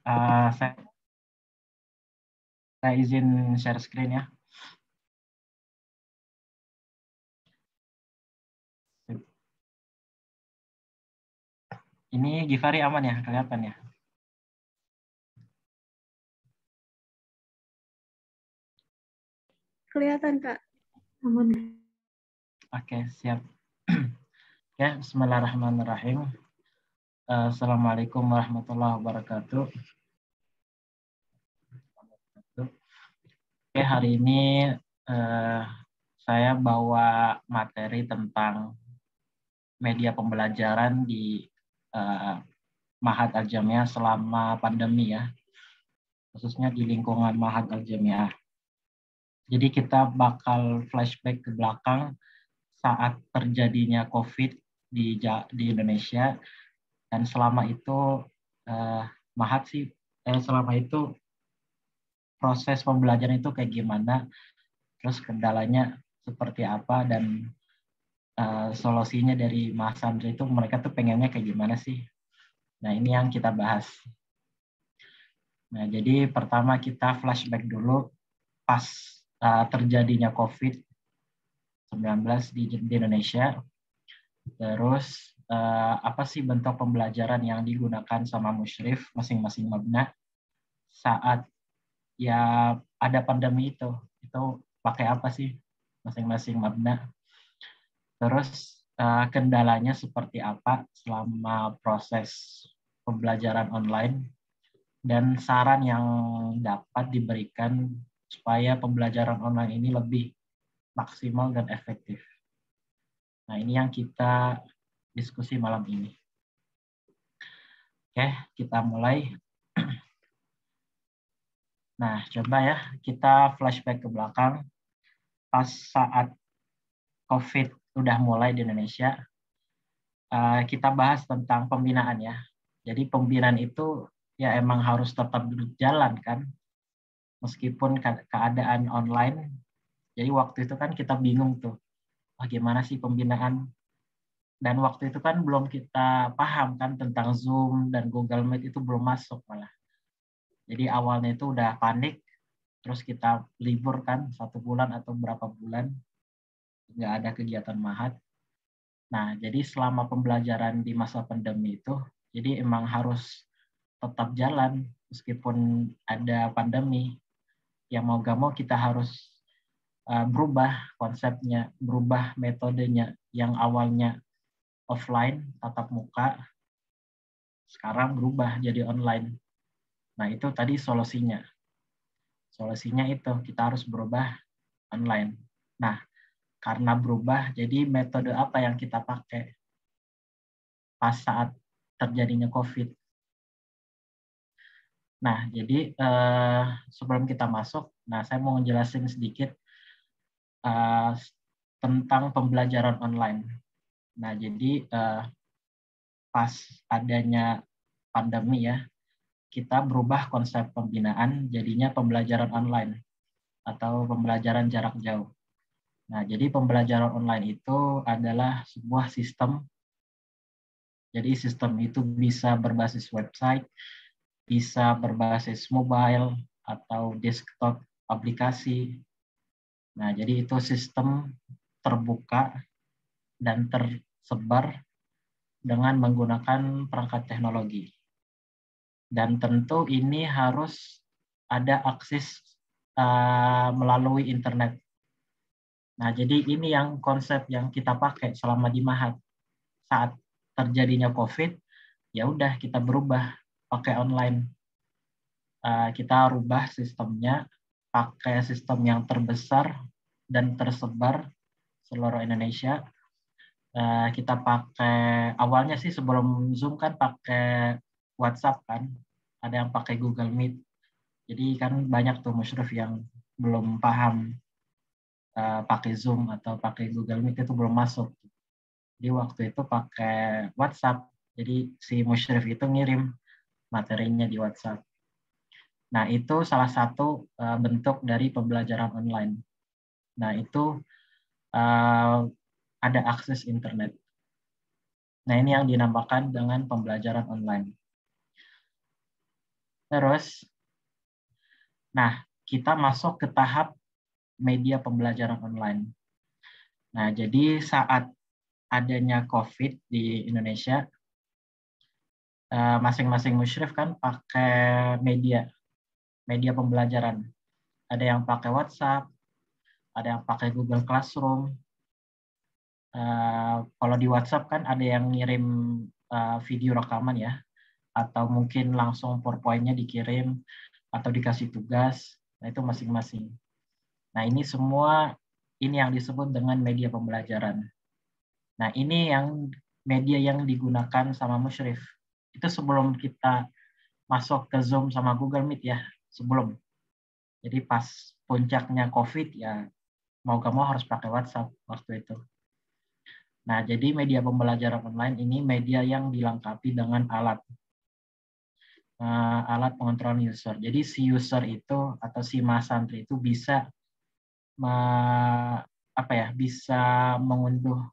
Saya izin share screen ya. Ini Givari aman ya, kelihatan ya? Kelihatan, Kak. Aman. Oke, siap. Ya, bismillahirrahmanirrahim. Assalamualaikum warahmatullahi wabarakatuh. Oke, hari ini saya bawa materi tentang media pembelajaran di Ma'had Al-Jamiah selama pandemi ya, khususnya di lingkungan Ma'had Al-Jamiah. Jadi kita bakal flashback ke belakang saat terjadinya COVID di Indonesia, dan selama itu selama itu proses pembelajaran itu kayak gimana, terus kendalanya seperti apa, dan solusinya dari Mas Andri itu mereka tuh pengennya kayak gimana sih. Nah, ini yang kita bahas. Nah, jadi pertama kita flashback dulu pas terjadinya COVID-19 di Indonesia. Terus apa sih bentuk pembelajaran yang digunakan sama musyrif masing-masing mabna saat ya ada pandemi itu pakai apa sih masing-masing mabna. Terus kendalanya seperti apa selama proses pembelajaran online, dan saran yang dapat diberikan supaya pembelajaran online ini lebih maksimal dan efektif. Nah, ini yang kita diskusi malam ini. Oke, kita mulai. Nah, coba ya kita flashback ke belakang pas saat COVID udah mulai di Indonesia. Kita bahas tentang pembinaan ya. Jadi pembinaan itu ya emang harus tetap berjalan kan, meskipun keadaan online. Jadi waktu itu kan kita bingung tuh, gimana sih pembinaan? Dan waktu itu kan belum kita paham kan tentang Zoom dan Google Meet, itu belum masuk malah. Jadi awalnya itu udah panik, terus kita libur kan 1 bulan atau berapa bulan, nggak ada kegiatan Ma'had. Nah, jadi selama pembelajaran di masa pandemi itu, jadi emang harus tetap jalan meskipun ada pandemi. Ya mau gak mau kita harus berubah konsepnya, berubah metodenya yang awalnya offline, tatap muka, sekarang berubah jadi online. Nah, itu tadi solusinya. Solusinya itu kita harus berubah online. Nah, karena berubah, jadi metode apa yang kita pakai pas saat terjadinya COVID? Nah, jadi sebelum kita masuk, nah saya mau ngejelasin sedikit tentang pembelajaran online. Nah, jadi pas adanya pandemi ya, kita berubah konsep pembinaan jadinya pembelajaran online atau pembelajaran jarak jauh. Nah, jadi pembelajaran online itu adalah sebuah sistem. Jadi sistem itu bisa berbasis website, bisa berbasis mobile atau desktop aplikasi. Nah, jadi itu sistem terbuka dan tersebar dengan menggunakan perangkat teknologi. Dan tentu ini harus ada akses melalui internet. Nah, jadi ini yang konsep yang kita pakai selama di Ma'had. Saat terjadinya COVID, ya udah kita berubah pakai online. Kita rubah sistemnya, pakai sistem yang terbesar dan tersebar seluruh Indonesia. Kita pakai, awalnya sih sebelum Zoom kan pakai WhatsApp kan, ada yang pakai Google Meet. Jadi kan banyak tuh musyrif yang belum paham pakai Zoom atau pakai Google Meet, itu belum masuk. Di waktu itu pakai WhatsApp, jadi si musyrif itu ngirim materinya di WhatsApp. Nah, itu salah satu bentuk dari pembelajaran online. Nah, itu ada akses internet. Nah, ini yang dinamakan dengan pembelajaran online. Terus, nah kita masuk ke tahap media pembelajaran online. Nah, jadi saat adanya COVID di Indonesia, masing-masing musyrif kan pakai media pembelajaran. Ada yang pakai WhatsApp, ada yang pakai Google Classroom. Kalau di WhatsApp kan ada yang ngirim video rekaman ya, atau mungkin langsung PowerPoint-nya dikirim atau dikasih tugas. Nah, itu masing-masing. Nah, ini semua ini yang disebut dengan media pembelajaran. Nah, ini yang media yang digunakan sama musyrif. Itu sebelum kita masuk ke Zoom sama Google Meet ya, sebelum. Jadi pas puncaknya COVID ya, mau gak mau harus pakai WhatsApp waktu itu. Nah, jadi media pembelajaran online ini media yang dilengkapi dengan alat pengontrol user. Jadi si user itu atau si mahasantri itu bisa bisa mengunduh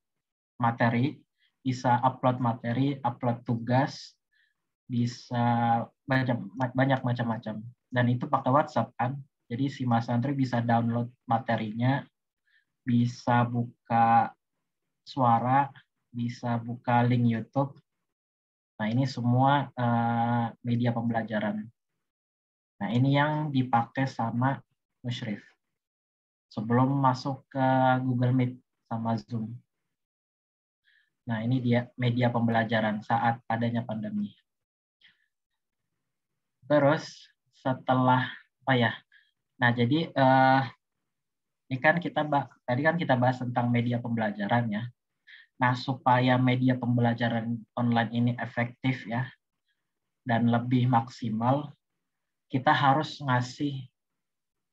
materi, bisa upload materi, upload tugas, bisa banyak macam-macam. Dan itu pakai WhatsApp kan. Jadi si mahasantri bisa download materinya, bisa buka suara, bisa buka link YouTube. Nah, ini semua media pembelajaran. Nah, ini yang dipakai sama musyrif sebelum masuk ke Google Meet sama Zoom. Nah, ini dia media pembelajaran saat adanya pandemi. Terus setelah Nah, jadi ini kan tadi kan kita bahas tentang media pembelajaran ya. Nah, supaya media pembelajaran online ini efektif ya dan lebih maksimal, kita harus ngasih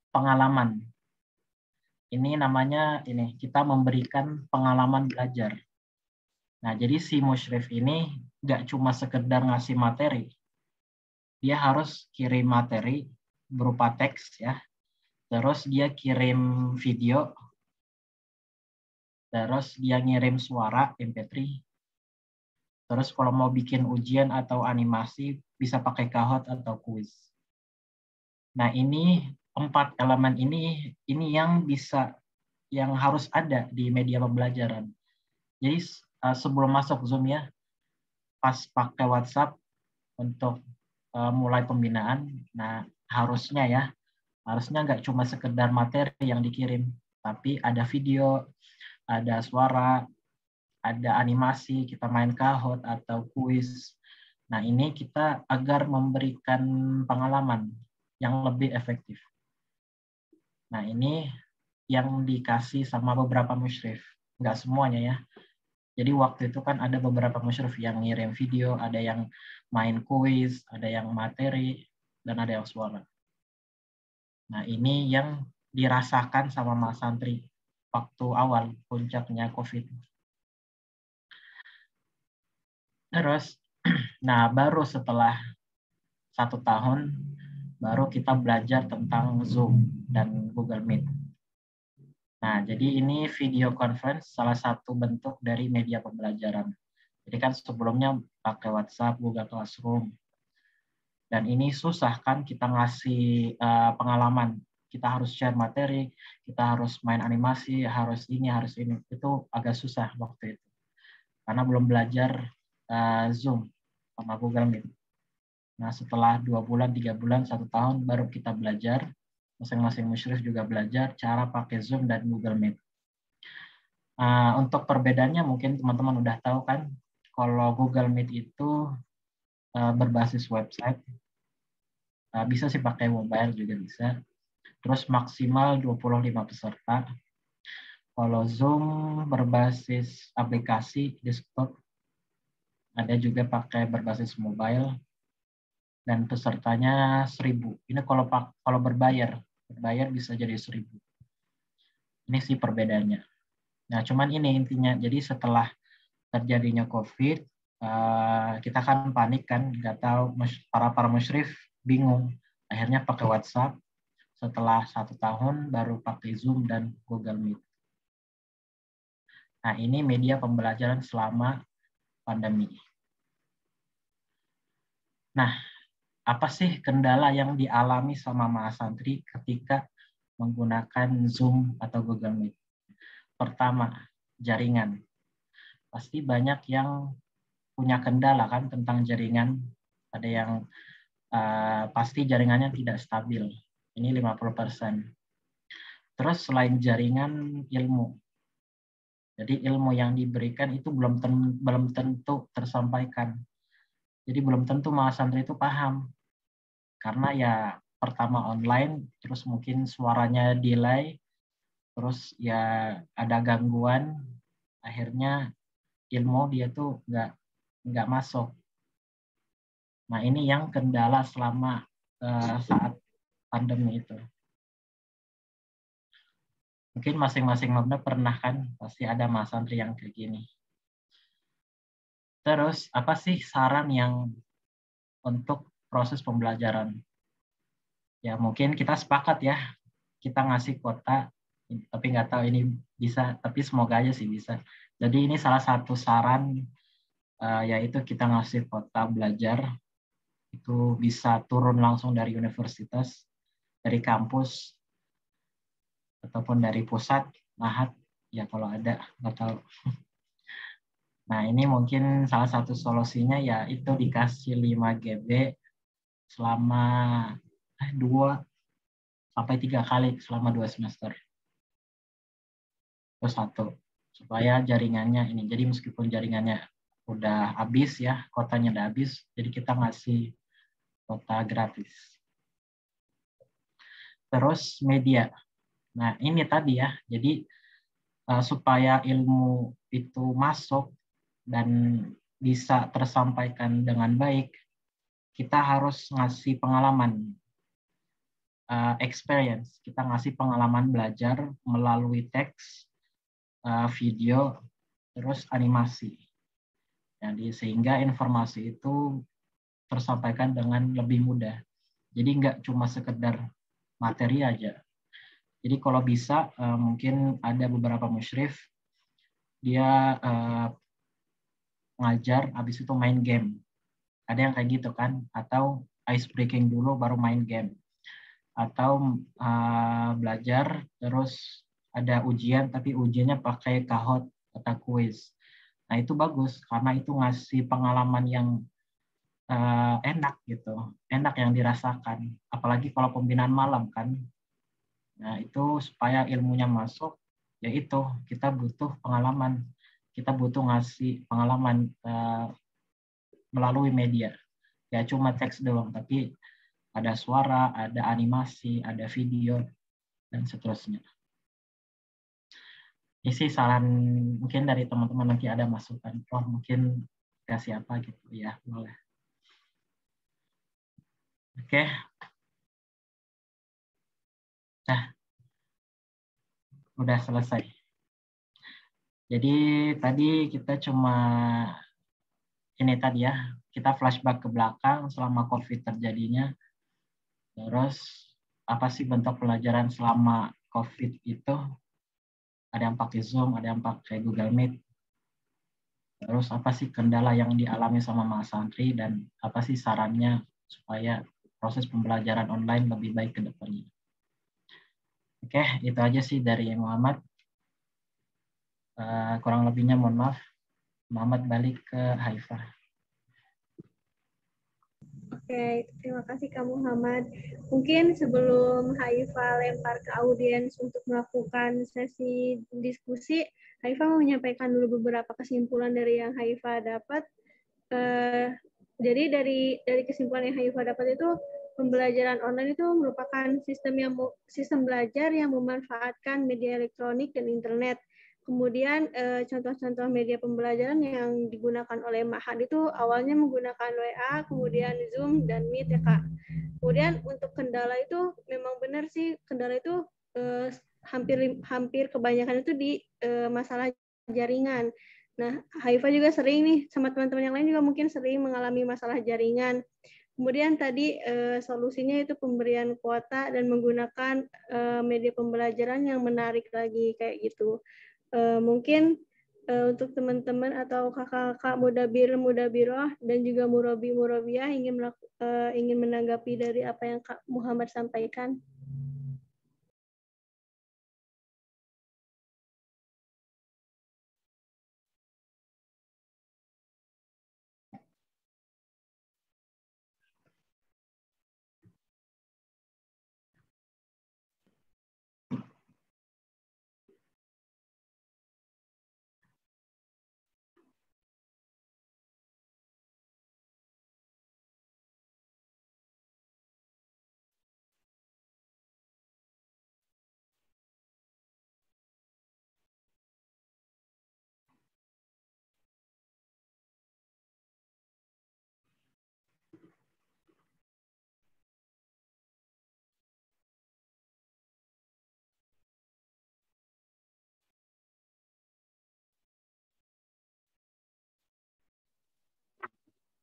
pengalaman. Ini namanya kita memberikan pengalaman belajar. Nah, jadi si musyrif ini nggak cuma sekedar ngasih materi, dia harus kirim materi berupa teks ya, terus dia kirim video, terus dia ngirim suara MP3, terus kalau mau bikin ujian atau animasi bisa pakai Kahoot atau kuis. Nah, ini 4 elemen ini yang harus ada di media pembelajaran. Jadi sebelum masuk Zoom ya, pas pakai WhatsApp untuk mulai pembinaan, nah harusnya nggak cuma sekedar materi yang dikirim, tapi ada video, ada suara, ada animasi, kita main Kahoot atau kuis. Nah, ini kita agar memberikan pengalaman yang lebih efektif. Nah, ini yang dikasih sama beberapa musyrif. Nggak semuanya ya. Jadi waktu itu kan ada beberapa musyrif yang ngirim video, ada yang main kuis, ada yang materi, dan ada yang suara. Nah, ini yang dirasakan sama Mas Santri waktu awal puncaknya COVID. Terus, nah baru setelah 1 tahun, baru kita belajar tentang Zoom dan Google Meet. Nah, jadi ini video conference salah satu bentuk dari media pembelajaran. Jadi kan sebelumnya pakai WhatsApp, Google Classroom. Dan ini susah kan kita ngasih pengalaman. Kita harus share materi, kita harus main animasi, harus ini. Itu agak susah waktu itu. Karena belum belajar Zoom sama Google Meet. Nah, setelah 2 bulan, 3 bulan, 1 tahun, baru kita belajar. Masing-masing musyrif juga belajar cara pakai Zoom dan Google Meet. Untuk perbedaannya mungkin teman-teman udah tahu kan, kalau Google Meet itu berbasis website, bisa sih pakai mobile juga bisa. Terus maksimal 25 peserta. Kalau Zoom berbasis aplikasi desktop, ada juga pakai berbasis mobile, dan pesertanya 1.000. Ini kalau berbayar bisa jadi 1.000. Ini sih perbedaannya. Nah, cuman ini intinya. Jadi setelah terjadinya COVID, kita kan panik kan, nggak tahu, para musyrif bingung. Akhirnya pakai WhatsApp. Setelah 1 tahun baru pakai Zoom dan Google Meet. Nah, ini media pembelajaran selama pandemi. Nah, apa sih kendala yang dialami sama mahasantri ketika menggunakan Zoom atau Google Meet? Pertama, jaringan. Pasti banyak yang punya kendala kan tentang jaringan. Ada yang pasti jaringannya tidak stabil. Ini 50%. Terus selain jaringan, ilmu. Jadi ilmu yang diberikan itu belum tentu tersampaikan. Jadi belum tentu mahasantri itu paham. Karena ya pertama online, terus mungkin suaranya delay, terus ya ada gangguan, akhirnya ilmu dia tuh nggak masuk. Nah ini yang kendala selama saat pandemi itu. Mungkin masing-masing maba pernah kan, pasti ada mahasantri yang kayak gini. Terus apa sih saran yang untuk proses pembelajaran? Ya mungkin kita sepakat ya, kita ngasih kuota, tapi nggak tahu ini bisa, tapi semoga aja sih bisa. Jadi ini salah satu saran, yaitu kita ngasih kuota belajar, itu bisa turun langsung dari universitas, dari kampus, ataupun dari pusat, mahat, ya kalau ada, nggak tahu. Nah ini mungkin salah satu solusinya ya itu dikasih 5 GB selama 2-3 kali selama 2 semester. Terus 1, supaya jaringannya ini. Jadi meskipun jaringannya udah habis ya, kuotanya udah habis, jadi kita ngasih kuota gratis. Terus media. Nah ini tadi ya, jadi supaya ilmu itu masuk dan bisa tersampaikan dengan baik, kita harus ngasih pengalaman, experience. Kita ngasih pengalaman belajar melalui teks, video, terus animasi. Jadi sehingga informasi itu tersampaikan dengan lebih mudah. Jadi nggak cuma sekedar materi aja. Jadi kalau bisa mungkin ada beberapa musyrif dia ngajar habis itu main game. Ada yang kayak gitu kan, atau ice breaking dulu baru main game. Atau belajar terus ada ujian tapi ujiannya pakai kahot atau quiz. Nah itu bagus karena itu ngasih pengalaman yang enak gitu, enak yang dirasakan. Apalagi kalau pembinaan malam kan. Nah itu supaya ilmunya masuk, yaitu kita butuh pengalaman, kita butuh ngasih pengalaman melalui media. Ya cuma teks doang, tapi ada suara, ada animasi, ada video, dan seterusnya. Isi saran mungkin dari teman-teman nanti ada masukan, oh mungkin kasih apa gitu ya, boleh. Oke. Nah, udah selesai. Jadi tadi kita cuma ini tadi ya, kita flashback ke belakang selama COVID terjadinya. Terus apa sih bentuk pelajaran selama COVID itu? Ada yang pakai Zoom, ada yang pakai Google Meet. Terus apa sih kendala yang dialami sama mahasantri dan apa sih sarannya supaya proses pembelajaran online lebih baik ke depannya. Oke, itu aja sih dari Muhammad. Kurang lebihnya mohon maaf. Muhammad balik ke Haifah. Oke, terima kasih Kak Muhammad. Mungkin sebelum Haifa lempar ke audiens untuk melakukan sesi diskusi, Haifa mau menyampaikan dulu beberapa kesimpulan dari yang Haifa dapat. Jadi dari kesimpulan yang Haifa dapat itu, pembelajaran online itu merupakan sistem belajar yang memanfaatkan media elektronik dan internet. Kemudian contoh-contoh media pembelajaran yang digunakan oleh Ma'had itu awalnya menggunakan WA, kemudian Zoom dan Meet ya Kak. Kemudian untuk kendala itu memang benar sih, kendala itu hampir kebanyakan itu di masalah jaringan. Nah, Haifa juga sering nih sama teman-teman yang lain juga mungkin sering mengalami masalah jaringan. Kemudian tadi solusinya itu pemberian kuota dan menggunakan media pembelajaran yang menarik lagi kayak gitu. Mungkin untuk teman-teman atau kakak-kakak mudabir mudabiroh dan juga murabi murabiah ingin menanggapi dari apa yang Kak Muhammad sampaikan.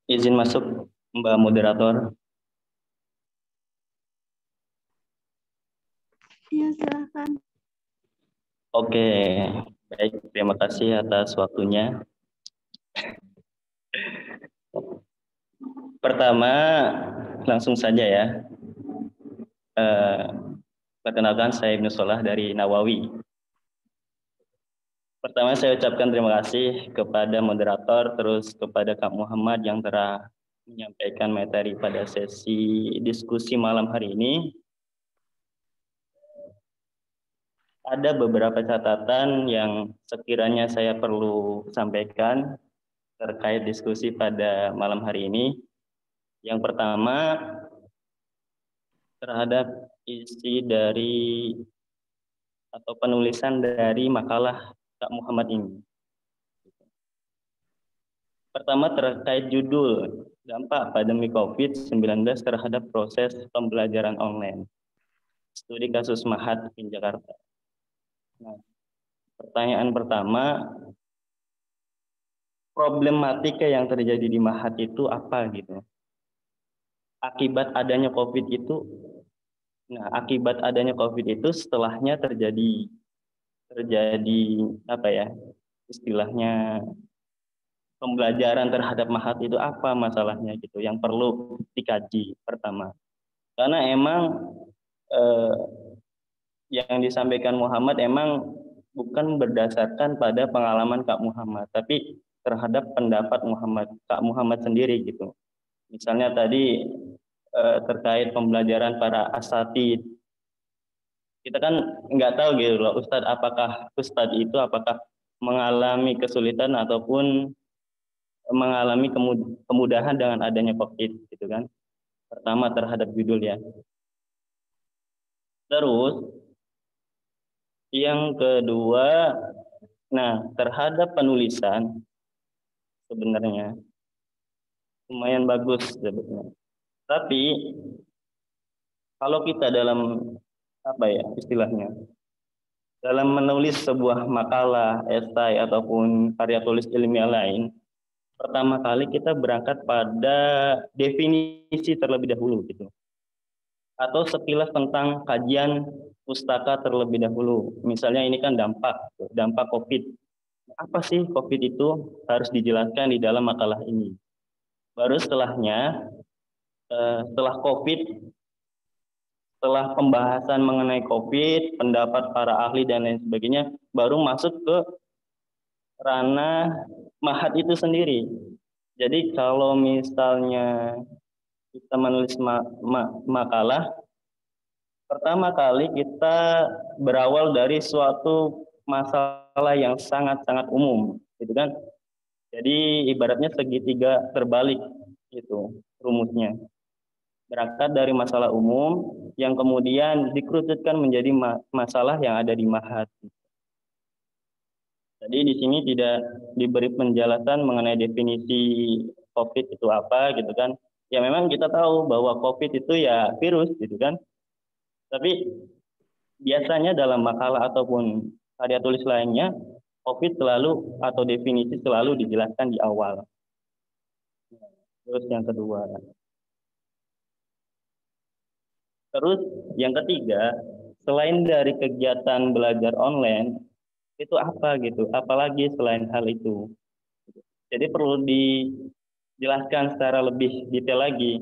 Izin masuk, Mbak Moderator. Iya, silakan. Oke, baik. Terima kasih atas waktunya. Pertama, langsung saja ya. Perkenalkan, saya Ibnu Solah dari Nawawi. Pertama, saya ucapkan terima kasih kepada moderator, terus kepada Kak Muhammad yang telah menyampaikan materi pada sesi diskusi malam hari ini. Ada beberapa catatan yang sekiranya saya perlu sampaikan terkait diskusi pada malam hari ini. Yang pertama, terhadap isi dari atau penulisan dari makalah Kak Muhammad ini. Pertama, terkait judul dampak pandemi COVID-19 terhadap proses pembelajaran online. Studi kasus Mahat di Jakarta. Nah, pertanyaan pertama, problematika yang terjadi di Mahat itu apa gitu? Akibat adanya COVID itu, akibat adanya COVID itu setelahnya terjadi apa ya? Istilahnya pembelajaran terhadap Mahat itu apa masalahnya gitu yang perlu dikaji pertama. Karena emang yang disampaikan Muhammad emang bukan berdasarkan pada pengalaman Kak Muhammad, tapi terhadap pendapat Kak Muhammad sendiri gitu. Misalnya tadi terkait pembelajaran para asatid, kita kan nggak tahu gitu loh, Ustadz itu apakah mengalami kesulitan ataupun mengalami kemudahan dengan adanya COVID gitu kan. Pertama terhadap judul ya. Terus yang kedua, terhadap penulisan sebenarnya lumayan bagus sebetulnya. Tapi kalau kita dalam apa ya istilahnya, dalam menulis sebuah makalah, esai ataupun karya tulis ilmiah lain, pertama kali kita berangkat pada definisi terlebih dahulu gitu. Atau sekilas tentang kajian pustaka terlebih dahulu. Misalnya ini kan dampak COVID. Apa sih COVID itu harus dijelaskan di dalam makalah ini. Baru setelahnya, setelah COVID, setelah pembahasan mengenai COVID, pendapat para ahli dan lain sebagainya, baru masuk ke ranah Mahat itu sendiri. Jadi kalau misalnya kita menulis makalah, pertama kali kita berawal dari suatu masalah yang sangat-sangat umum, gitu kan? Jadi ibaratnya segitiga terbalik itu rumusnya. Berangkat dari masalah umum yang kemudian dikerucutkan menjadi masalah yang ada di Mahat. Jadi di sini tidak diberi penjelasan mengenai definisi COVID itu apa, gitu kan? Ya memang kita tahu bahwa COVID itu ya virus, gitu kan? Tapi biasanya dalam makalah ataupun karya tulis lainnya, COVID selalu atau definisi selalu dijelaskan di awal. Terus yang kedua. Terus yang ketiga, selain dari kegiatan belajar online, itu apa gitu, apalagi selain hal itu. Jadi perlu dijelaskan secara lebih detail lagi.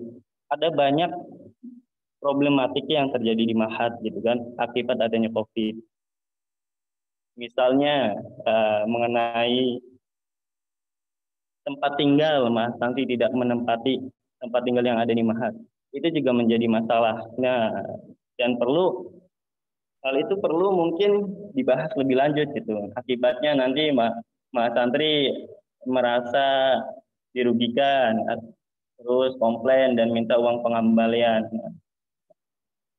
Ada banyak problematik yang terjadi di Mahat gitu kan akibat adanya COVID. Misalnya mengenai tempat tinggal, Mas Santi tidak menempati tempat tinggal yang ada di Mahat. Itu juga menjadi masalah. Nah, dan hal itu perlu mungkin dibahas lebih lanjut gitu. Akibatnya nanti Mas Santri merasa dirugikan, terus komplain dan minta uang pengembalian.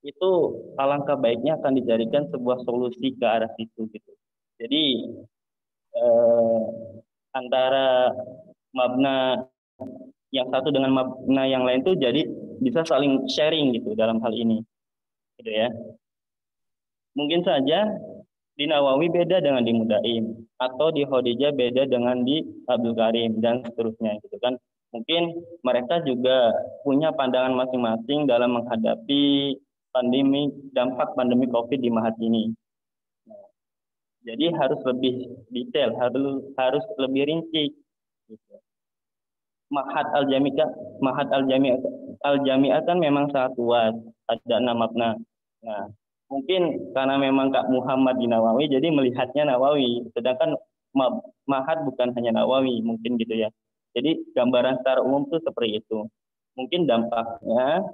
Itu alangkah baiknya akan dicarikan sebuah solusi ke arah situ gitu. Jadi antara mabna yang satu dengan mabna yang lain tuh jadi bisa saling sharing gitu dalam hal ini, gitu ya. Mungkin saja di Nawawi beda dengan di Mudaim, atau di Khodijah beda dengan di Abdul Karim dan seterusnya, gitu kan. Mungkin mereka juga punya pandangan masing-masing dalam menghadapi dampak pandemi COVID di Mahat ini. Jadi harus lebih detail, harus lebih rinci. Mahat Al-Jami'ah kan memang sangat luas, ada 6 makna. Nah, mungkin karena memang Kak Muhammad di Nawawi, jadi melihatnya Nawawi, sedangkan Mahat bukan hanya Nawawi, mungkin gitu ya. Jadi gambaran secara umum tuh seperti itu. Mungkin dampaknya,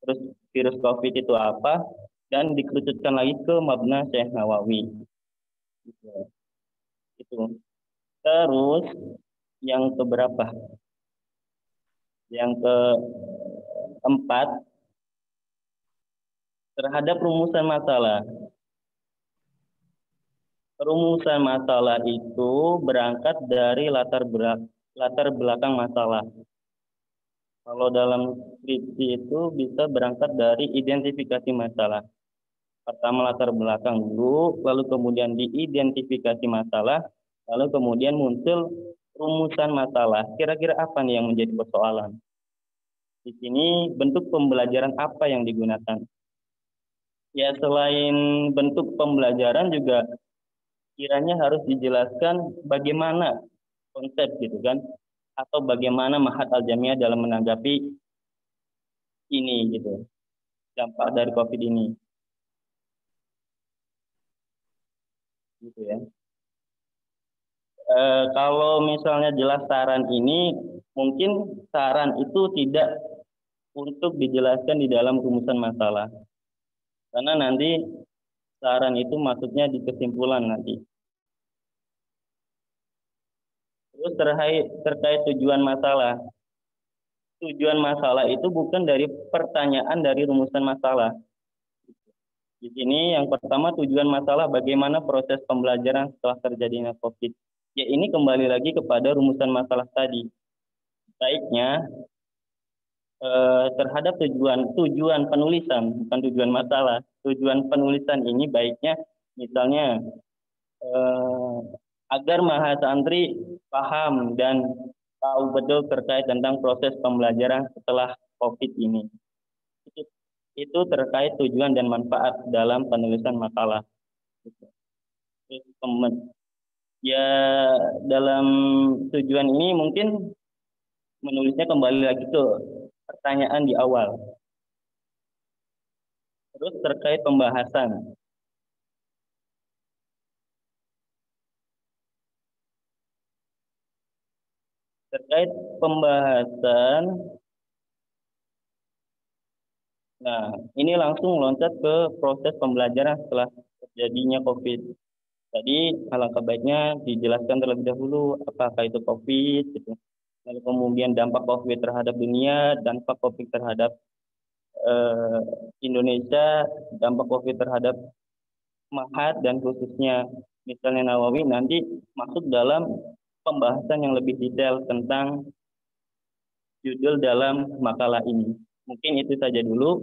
terus virus COVID itu apa, dan dikerucutkan lagi ke mabna Syekh Nawawi. Itu. Terus yang keberapa? Yang keempat, terhadap rumusan masalah. Rumusan masalah itu berangkat dari latar belakang masalah. Kalau dalam skripsi itu bisa berangkat dari identifikasi masalah. Pertama latar belakang dulu, lalu kemudian diidentifikasi masalah, lalu kemudian muncul rumusan masalah. Kira-kira apa nih yang menjadi persoalan? Di sini bentuk pembelajaran apa yang digunakan? Ya, selain bentuk pembelajaran juga kiranya harus dijelaskan bagaimana konsep gitu kan, atau bagaimana Mahat Al-Jami'ah dalam menanggapi ini gitu, dampak dari COVID ini. Gitu ya. Kalau misalnya jelas saran ini, mungkin saran itu tidak untuk dijelaskan di dalam rumusan masalah. Karena nanti saran itu maksudnya di kesimpulan nanti. Terus terkait tujuan masalah. Tujuan masalah itu bukan dari pertanyaan dari rumusan masalah. Di sini yang pertama tujuan masalah bagaimana proses pembelajaran setelah terjadinya COVID. Ya ini kembali lagi kepada rumusan masalah tadi. Baiknya terhadap tujuan penulisan, bukan tujuan masalah. Tujuan penulisan ini baiknya misalnya agar mahasantri paham dan tahu betul terkait tentang proses pembelajaran setelah COVID ini. Itu terkait tujuan dan manfaat dalam penulisan makalah. Ya, dalam tujuan ini mungkin menulisnya kembali lagi ke pertanyaan di awal. Terus terkait pembahasan. Terkait pembahasan, nah ini langsung loncat ke proses pembelajaran setelah terjadinya COVID. Tadi alangkah baiknya dijelaskan terlebih dahulu apakah itu COVID, gitu. Lalu kemudian dampak COVID terhadap dunia, dampak COVID terhadap Indonesia, dampak COVID terhadap Mahat dan khususnya misalnya Nawawi nanti masuk dalam pembahasan yang lebih detail tentang judul dalam makalah ini. Mungkin itu saja dulu.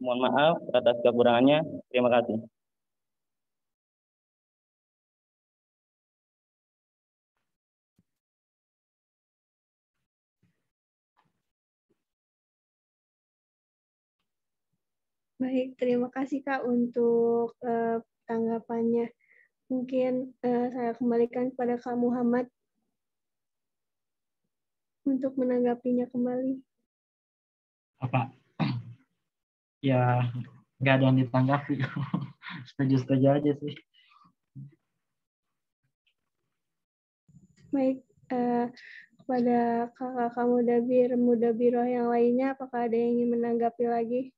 Mohon maaf atas kekurangannya. Terima kasih. Baik, terima kasih Kak untuk tanggapannya. Mungkin saya kembalikan kepada Kak Muhammad untuk menanggapinya kembali. Apa? Ya, nggak ada yang ditanggapi. Setuju-setuju aja sih. Baik, kepada kakak mudabiroh yang lainnya, apakah ada yang ingin menanggapi lagi?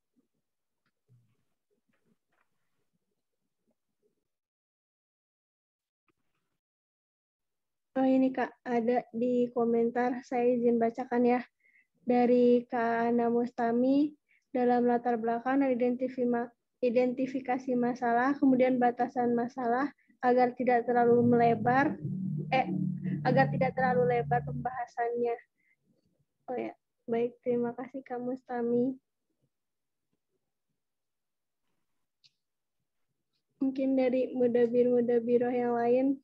Oh ini Kak, ada di komentar, saya izin bacakan ya. Dari Kak Ana Mustami, dalam latar belakang dan identifikasi masalah, kemudian batasan masalah, agar tidak terlalu lebar pembahasannya. Oh ya, baik, terima kasih Kak Mustami. Mungkin dari mudabiroh yang lain.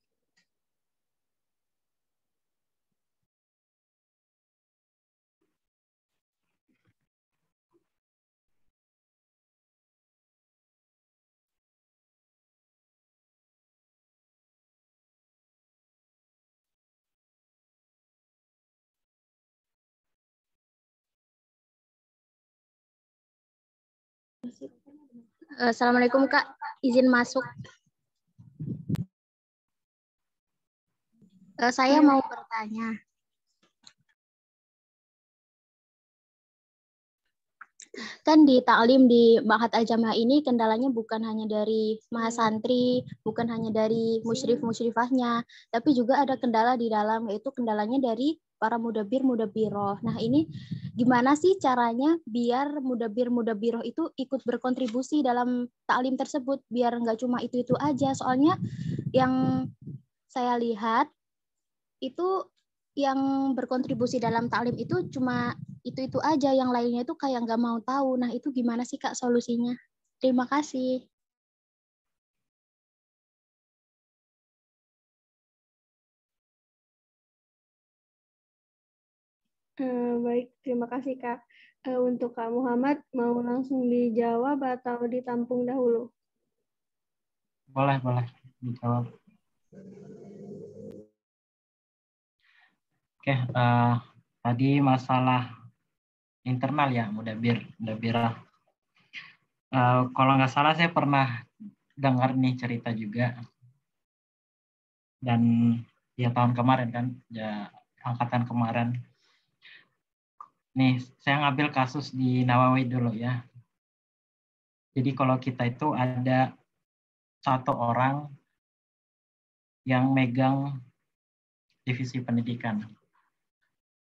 Assalamualaikum Kak, izin masuk. Saya mau bertanya. Kan di taklim di Ma'had Al-Jamaah ini kendalanya bukan hanya dari mahasantri, bukan hanya dari musyrif-musyrifahnya, tapi juga ada kendala di dalam, yaitu kendalanya dari para mudabiroh. Nah ini gimana sih caranya biar mudabiroh itu ikut berkontribusi dalam taklim tersebut, biar nggak cuma itu-itu aja, soalnya yang saya lihat itu yang berkontribusi dalam taklim itu cuma itu aja, yang lainnya itu kayak nggak mau tahu. Nah itu gimana sih Kak solusinya? Terima kasih. Baik, terima kasih Kak. Untuk Kak Muhammad, mau langsung dijawab atau ditampung dahulu? Boleh dijawab. Oke, tadi masalah internal ya, mudabirah. Kalau nggak salah saya pernah dengar nih cerita juga, dan ya tahun kemarin kan, ya angkatan kemarin. Nih, saya ngambil kasus di Nawawi dulu ya. Jadi kalau kita itu ada satu orang yang megang divisi pendidikan.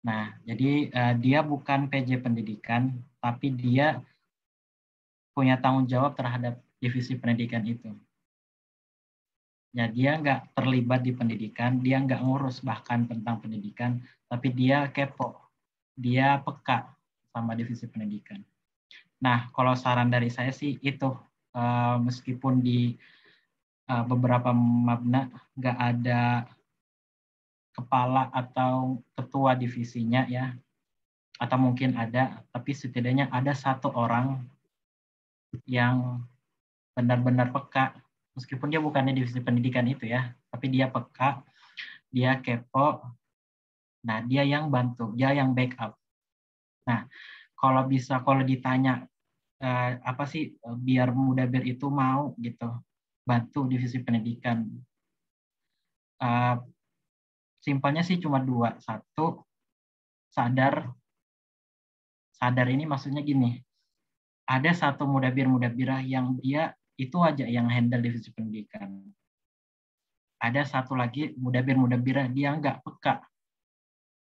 Nah, jadi dia bukan PJ pendidikan, tapi dia punya tanggung jawab terhadap divisi pendidikan itu. Ya, dia nggak terlibat di pendidikan, dia nggak ngurus bahkan tentang pendidikan, tapi dia kepo, dia peka sama divisi pendidikan. Nah, kalau saran dari saya sih itu, meskipun di beberapa mabna nggak ada kepala atau ketua divisinya ya, atau mungkin ada, tapi setidaknya ada satu orang yang benar-benar peka, meskipun dia bukannya divisi pendidikan itu ya, tapi dia peka, dia kepo, nah dia yang bantu, dia yang backup. Nah, kalau ditanya apa sih biar mudabir itu mau gitu bantu divisi pendidikan, simpelnya sih cuma dua. Satu, sadar ini maksudnya gini, ada satu mudabirah yang dia itu aja yang handle divisi pendidikan. Ada satu lagi mudabirah dia nggak peka.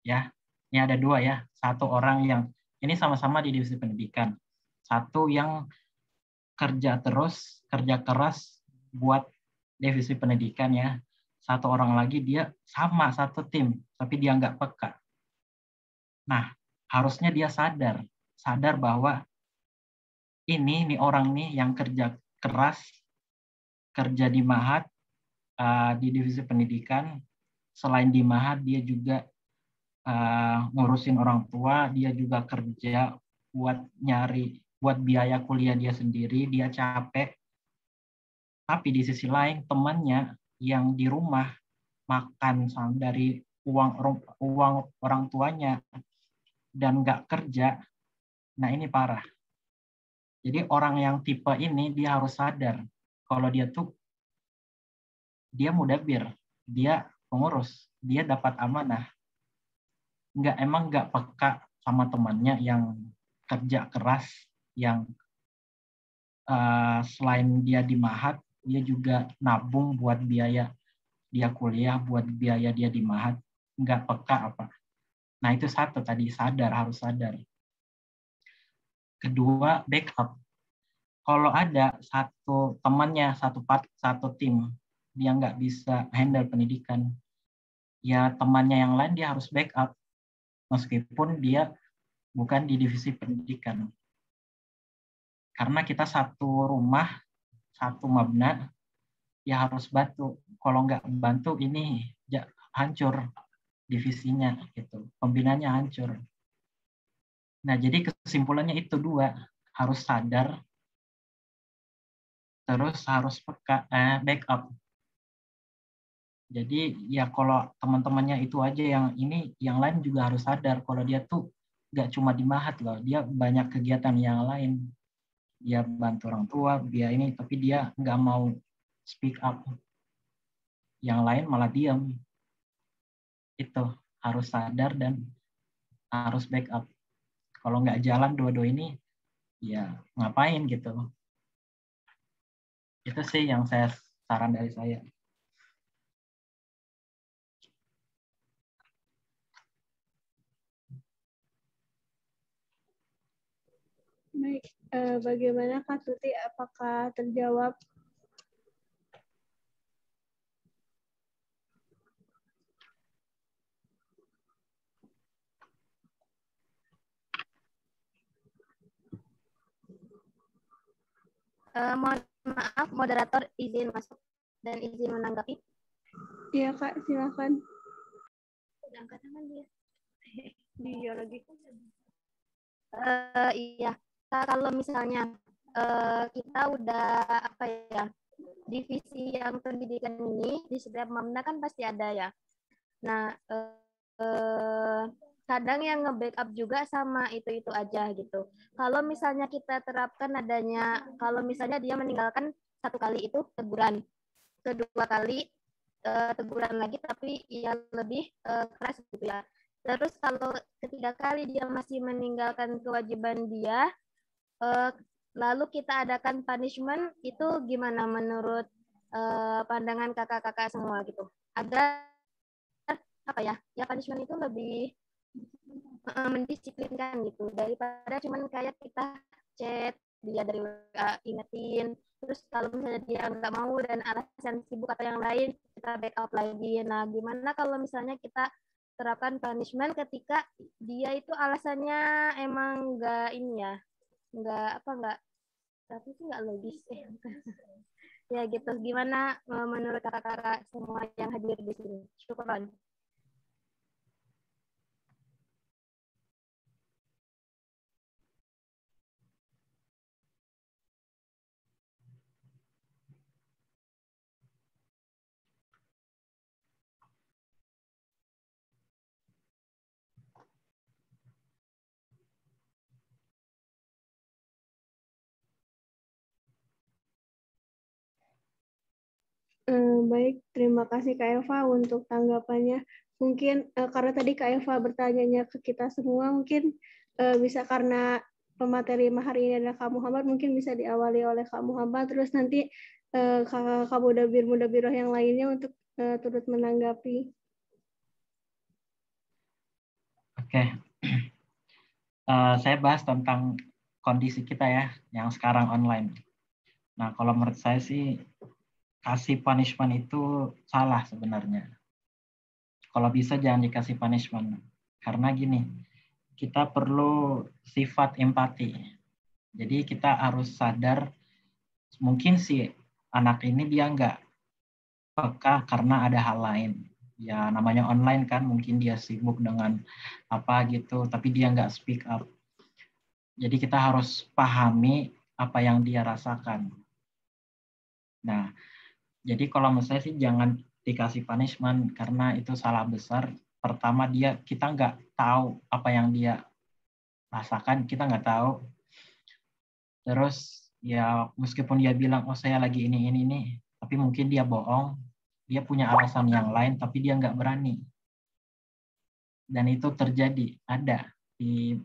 Ya, ini ada dua ya. Satu orang yang ini sama-sama di divisi pendidikan. Satu yang kerja keras buat divisi pendidikan ya. Satu orang lagi dia sama satu tim, tapi dia nggak peka. Nah, harusnya dia sadar bahwa ini orang nih yang kerja keras, kerja di Ma'had, di divisi pendidikan. Selain di Ma'had, dia juga ngurusin orang tua, dia juga kerja buat biaya kuliah dia sendiri, dia capek. Tapi di sisi lain temannya yang di rumah makan dari uang orang tuanya dan nggak kerja, nah ini parah. Jadi orang yang tipe ini dia harus sadar kalau dia mudabir, dia pengurus, dia dapat amanah. Emang nggak peka sama temannya yang kerja keras, yang selain dia di Mahat, dia juga nabung buat biaya dia kuliah, buat biaya dia di Mahat, nggak peka apa. Nah itu satu tadi, harus sadar. Kedua, backup. Kalau ada satu temannya, satu tim, dia nggak bisa handle pendidikan, ya temannya yang lain dia harus backup, meskipun dia bukan di divisi pendidikan. Karena kita satu rumah, satu mabna, ya harus bantu. Kalau nggak bantu ini hancur divisinya, gitu. Pembinanya hancur. Nah, jadi kesimpulannya itu dua, harus sadar, terus harus peka, backup. Jadi ya kalau teman-temannya itu aja yang lain juga harus sadar kalau dia tuh nggak cuma di Mahat loh, dia banyak kegiatan yang lain. Dia bantu orang tua, dia ini, tapi dia nggak mau speak up. Yang lain malah diam. Itu harus sadar dan harus backup. Kalau nggak jalan dua-dua ini, ya ngapain gitu. Itu sih yang saran dari saya. Baik, bagaimana Kak Tuti? Apakah terjawab? Mohon maaf, moderator izin masuk dan izin menanggapi. Iya Kak, silakan. Udah angkat tangan dia. Dia lagi. Iya, kalau misalnya kita udah divisi yang pendidikan ini di setiap Mamna kan pasti ada ya. Nah, kadang yang nge-backup juga sama itu aja gitu. Kalau misalnya kita terapkan adanya, kalau misalnya dia meninggalkan satu kali itu teguran, kedua kali teguran lagi tapi ya lebih keras gitu ya. Terus kalau ketiga kali dia masih meninggalkan kewajiban dia, lalu kita adakan punishment, itu gimana menurut pandangan kakak-kakak semua gitu? Agar ya punishment itu lebih mendisiplinkan gitu daripada cuman kayak kita chat dia dari WA ingetin, terus kalau misalnya dia nggak mau dan alasan sibuk atau yang lain kita backup lagi. Nah gimana kalau misalnya kita terapkan punishment ketika dia itu alasannya emang nggak ini ya, tapi sih nggak logis ya gitu. Gimana menurut kakak-kakak semua yang hadir di sini? Syukron. Baik, terima kasih Kak Eva untuk tanggapannya. Mungkin karena tadi Kak Eva bertanya ke kita semua, mungkin bisa karena pemateri hari ini adalah Kak Muhammad, mungkin bisa diawali oleh Kak Muhammad, terus nanti kakak mudabir yang lainnya untuk turut menanggapi. Oke. Saya bahas tentang kondisi kita ya, yang sekarang online. Nah, kalau menurut saya sih, kasih punishment itu salah sebenarnya. Kalau bisa jangan dikasih punishment. Karena gini, kita perlu sifat empati. Jadi kita harus sadar, mungkin si anak ini dia nggak peka karena ada hal lain. Ya namanya online kan, mungkin dia sibuk dengan apa gitu, tapi dia nggak speak up. Jadi kita harus pahami apa yang dia rasakan. Nah, Jadi kalau menurut saya sih jangan dikasih punishment karena itu salah besar. Pertama kita nggak tahu apa yang dia rasakan, kita nggak tahu. Terus ya meskipun dia bilang oh saya lagi ini, tapi mungkin dia bohong, dia punya alasan yang lain tapi dia nggak berani. Dan itu terjadi, ada di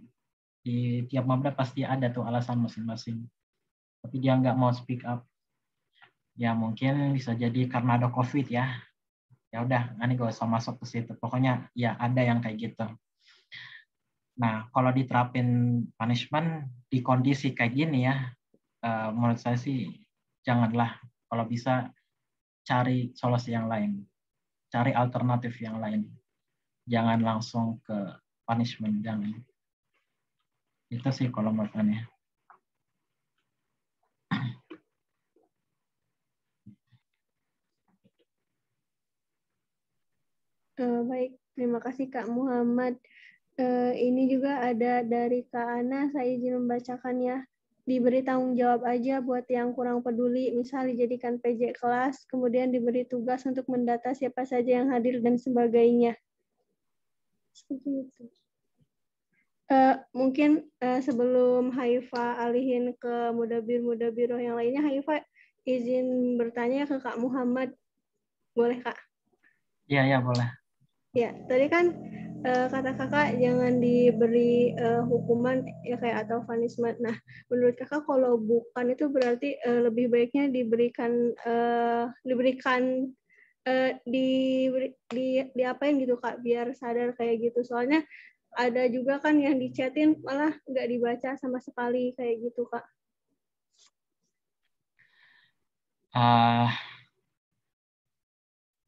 tiap maba pasti ada tuh alasan masing-masing. Tapi dia nggak mau speak up. Ya mungkin bisa jadi karena ada COVID ya. Ya udah, ini gak usah masuk ke situ. Pokoknya ya ada yang kayak gitu. Nah, kalau diterapin punishment di kondisi kayak gini ya, menurut saya sih janganlah. Kalau bisa cari solusi yang lain, cari alternatif yang lain. Jangan langsung ke punishment, jangan. Itu sih kalau menurut saya. Baik, terima kasih Kak Muhammad. Ini juga ada dari Kak Ana, saya izin membacakannya. Diberi tanggung jawab aja buat yang kurang peduli, misal dijadikan PJ kelas, kemudian diberi tugas untuk mendata siapa saja yang hadir dan sebagainya. Seperti itu. Mungkin sebelum Haifa alihin ke mudabir-mudabiroh yang lainnya, Haifa izin bertanya ke Kak Muhammad. Boleh, Kak? Iya, boleh. Ya, tadi kan kata kakak jangan diberi hukuman ya kayak atau punishment. Nah, menurut kakak kalau bukan itu berarti lebih baiknya diapain gitu kak biar sadar kayak gitu. Soalnya ada juga kan yang dichatin malah nggak dibaca sama sekali kayak gitu kak.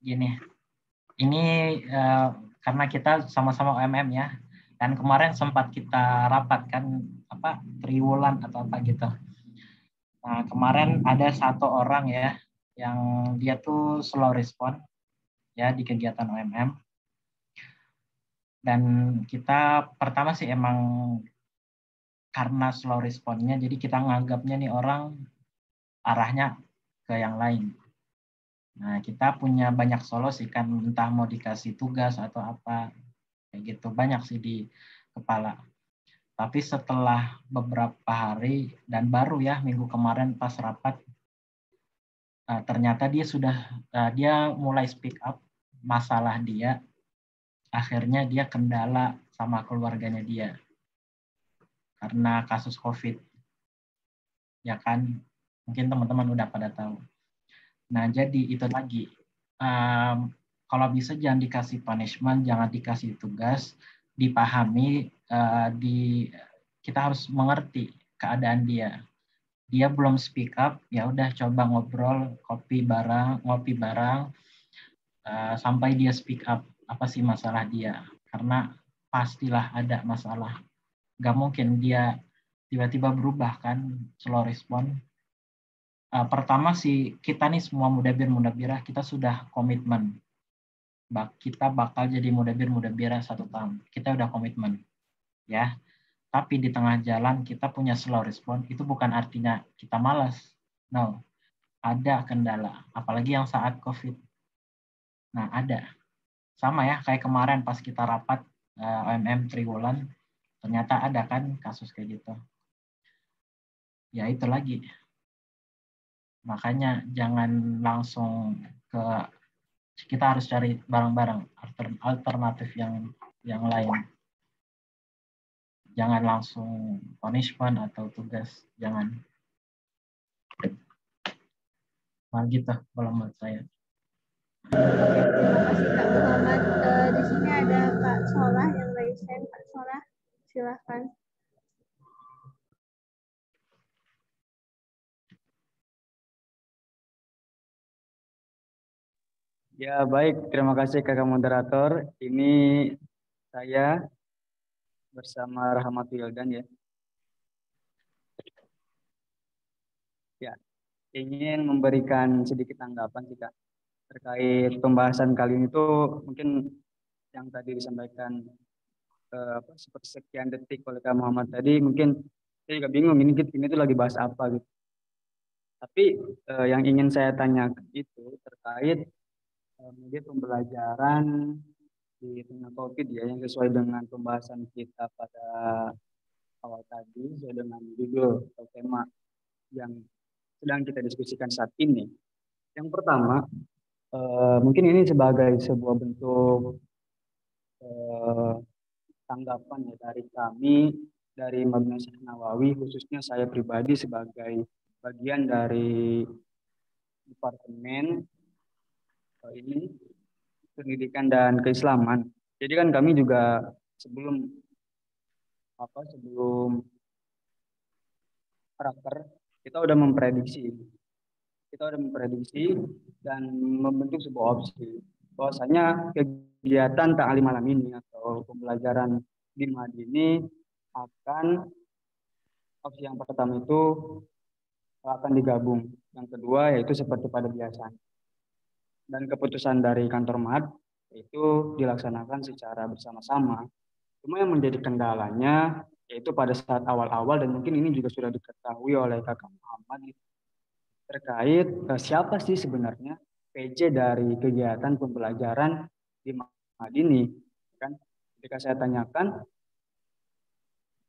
Gini, ini karena kita sama-sama OMM ya, dan kemarin sempat kita rapat kan triwulan atau apa gitu. Nah, kemarin ada satu orang ya yang dia tuh slow respon ya di kegiatan OMM. Dan kita pertama sih emang karena slow responnya, jadi kita nganggapnya nih orang arahnya ke yang lain. Nah, kita punya banyak solusi kan, entah mau dikasih tugas atau apa, kayak gitu. Banyak sih di kepala. Tapi setelah beberapa hari, dan baru ya minggu kemarin pas rapat, ternyata dia mulai speak up masalah dia, akhirnya dia kendala sama keluarganya dia. Karena kasus COVID. Ya kan, mungkin teman-teman udah pada tahu. Nah, jadi itu lagi. Kalau bisa jangan dikasih punishment, jangan dikasih tugas, dipahami, kita harus mengerti keadaan dia. Dia belum speak up, ya udah coba ngobrol, ngopi bareng, sampai dia speak up apa sih masalah dia. Karena pastilah ada masalah. Gak mungkin dia tiba-tiba berubah kan, slow respon. Pertama sih kita nih semua mudabirah kita sudah komitmen kita bakal jadi mudabirah 1 tahun. Kita udah komitmen ya. Tapi di tengah jalan kita punya slow respon, itu bukan artinya kita malas. No, ada kendala, apalagi yang saat COVID. Nah, ada. Sama ya kayak kemarin pas kita rapat OMM triwulan, ternyata ada kan kasus kayak gitu. Ya itu lagi. Makanya jangan langsung kita harus cari bareng-bareng alternatif yang lain. Jangan langsung punishment atau tugas, jangan. Nah gitu kalau menurut saya. Oke, terima kasih Kak Muhammad. Di sini ada Kak Solah yang raise hand. Kak Solah, silahkan. Ya, baik. Terima kasih kakak moderator. Ini saya bersama Rahmatul Yildan ya. Ya, ingin memberikan sedikit tanggapan sih Kak terkait pembahasan kali ini tuh mungkin yang tadi disampaikan seperti sekian detik oleh Kak Muhammad tadi, mungkin saya juga bingung ini tuh lagi bahas apa gitu. Tapi yang ingin saya tanyakan itu terkait media pembelajaran di tengah COVID ya, yang sesuai dengan pembahasan kita pada awal tadi, sesuai dengan judul atau tema yang sedang kita diskusikan saat ini. Yang pertama, mungkin ini sebagai sebuah bentuk tanggapan ya dari kami, dari Mabna Syekh Nawawi, khususnya saya pribadi sebagai bagian dari departemen ini pendidikan dan keislaman. Jadi kan kami juga sebelum raker kita udah memprediksi dan membentuk sebuah opsi bahwasanya kegiatan ta'lim malam ini atau pembelajaran di Madi ini akan, opsi yang pertama itu akan digabung, yang kedua yaitu seperti pada biasanya, dan keputusan dari kantor MAD itu dilaksanakan secara bersama-sama. Cuma yang menjadi kendalanya yaitu pada saat awal-awal, dan mungkin ini juga sudah diketahui oleh Kakak Muhammad, terkait siapa sih sebenarnya PJ dari kegiatan pembelajaran di MAD ini. Kan ketika saya tanyakan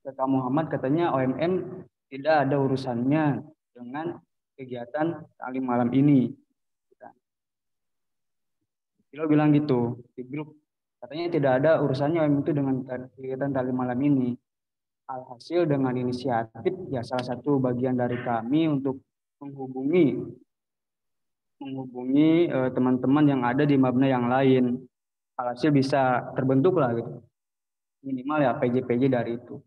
ke Kak Muhammad, katanya OMM tidak ada urusannya dengan kegiatan ta'lim malam ini. Beliau bilang gitu di grup, katanya tidak ada urusannya OMM itu dengan kegiatan ta'lim malam ini. Alhasil dengan inisiatif ya salah satu bagian dari kami untuk menghubungi teman-teman yang ada di Mabna yang lain. Alhasil bisa terbentuk lah gitu. Minimal ya PJ-PJ dari itu.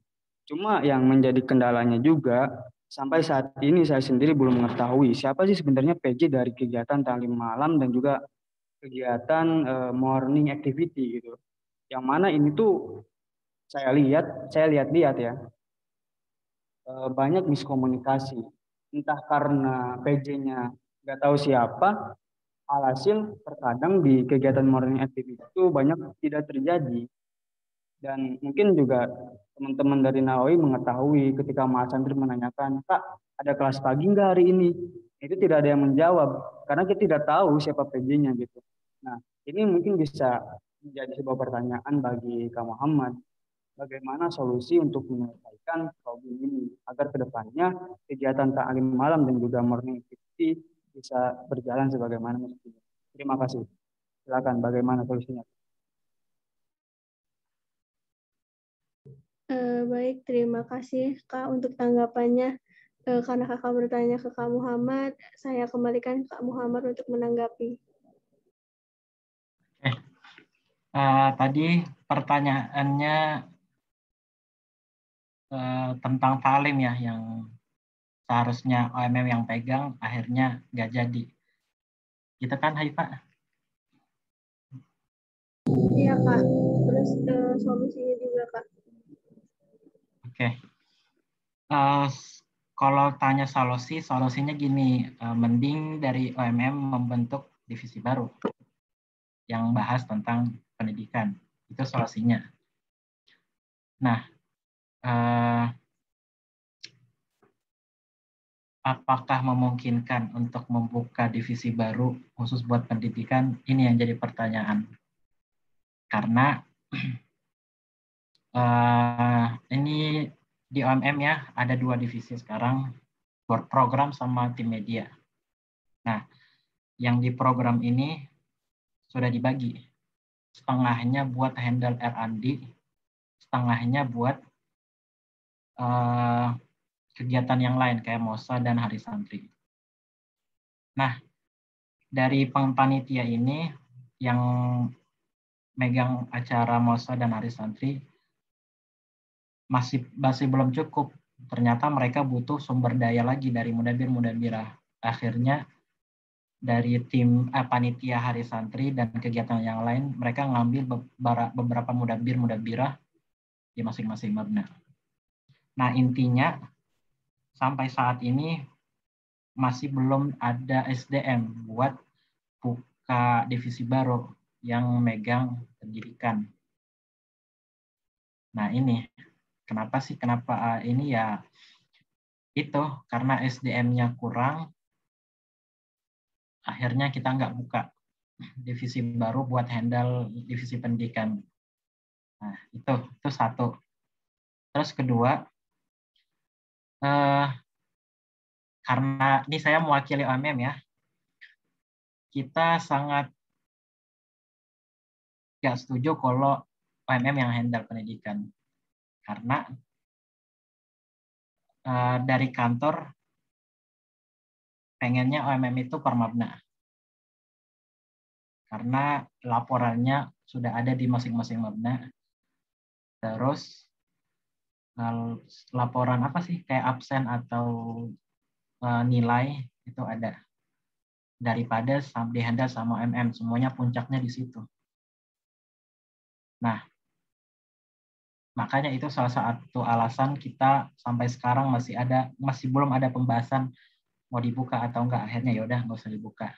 Cuma yang menjadi kendalanya juga, sampai saat ini saya sendiri belum mengetahui siapa sih sebenarnya PJ dari kegiatan ta'lim malam dan juga kegiatan morning activity gitu. Yang mana ini tuh saya lihat ya, banyak miskomunikasi. Entah karena PJ-nya nggak tahu siapa, alhasil terkadang di kegiatan morning activity itu banyak tidak terjadi. Dan mungkin juga teman-teman dari Nawawi mengetahui ketika Mas Santri menanyakan, Kak, ada kelas pagi nggak hari ini? Itu tidak ada yang menjawab, karena kita tidak tahu siapa PJ-nya gitu. Nah, ini mungkin bisa menjadi sebuah pertanyaan bagi Kak Muhammad. Bagaimana solusi untuk menyelesaikan problem ini agar kedepannya kegiatan ta'lim malam dan juga morning activity bisa berjalan sebagaimana mestinya. Terima kasih. Silakan, bagaimana solusinya? Baik, terima kasih Kak untuk tanggapannya. Karena Kakak bertanya ke Kak Muhammad, saya kembalikan Kak Muhammad untuk menanggapi. Tadi pertanyaannya tentang ta'lim ya, yang seharusnya OMM yang pegang, akhirnya nggak jadi. Gitu kan, Haifa? Iya Kak, terus solusinya juga Kak. Oke. Kalau tanya solusinya gini, mending dari OMM membentuk divisi baru yang bahas tentang pendidikan. Itu solusinya. Nah, apakah memungkinkan untuk membuka divisi baru khusus buat pendidikan? Ini yang jadi pertanyaan. Karena ini di OMM ya, ada 2 divisi sekarang, work program sama tim media. Nah, yang di program ini sudah dibagi. Setengahnya buat handle R&D, setengahnya buat kegiatan yang lain kayak MOSA dan Hari Santri. Nah, dari panitia ini yang megang acara MOSA dan Hari Santri masih belum cukup. Ternyata mereka butuh sumber daya lagi dari mudabir-mudabirah. Akhirnya dari tim panitia Hari Santri dan kegiatan yang lain, mereka ngambil beberapa mudabir-mudabirah di masing-masing mabna. Nah, intinya sampai saat ini masih belum ada SDM buat buka divisi baru yang megang pendidikan. Nah, ini kenapa ini ya itu karena SDM-nya kurang, akhirnya kita nggak buka divisi baru buat handle divisi pendidikan. Nah, itu satu. Terus kedua, karena ini saya mewakili OMM ya, kita sangat nggak setuju kalau OMM yang handle pendidikan. Karena dari kantor pengennya OMM itu permabna. Karena laporannya sudah ada di masing-masing mabna. Terus laporan apa sih, kayak absen atau nilai itu ada. Daripada dihandle sama OMM, semuanya puncaknya di situ. Nah, makanya itu salah satu alasan kita sampai sekarang masih belum ada pembahasan mau dibuka atau enggak. Akhirnya ya udah nggak usah dibuka,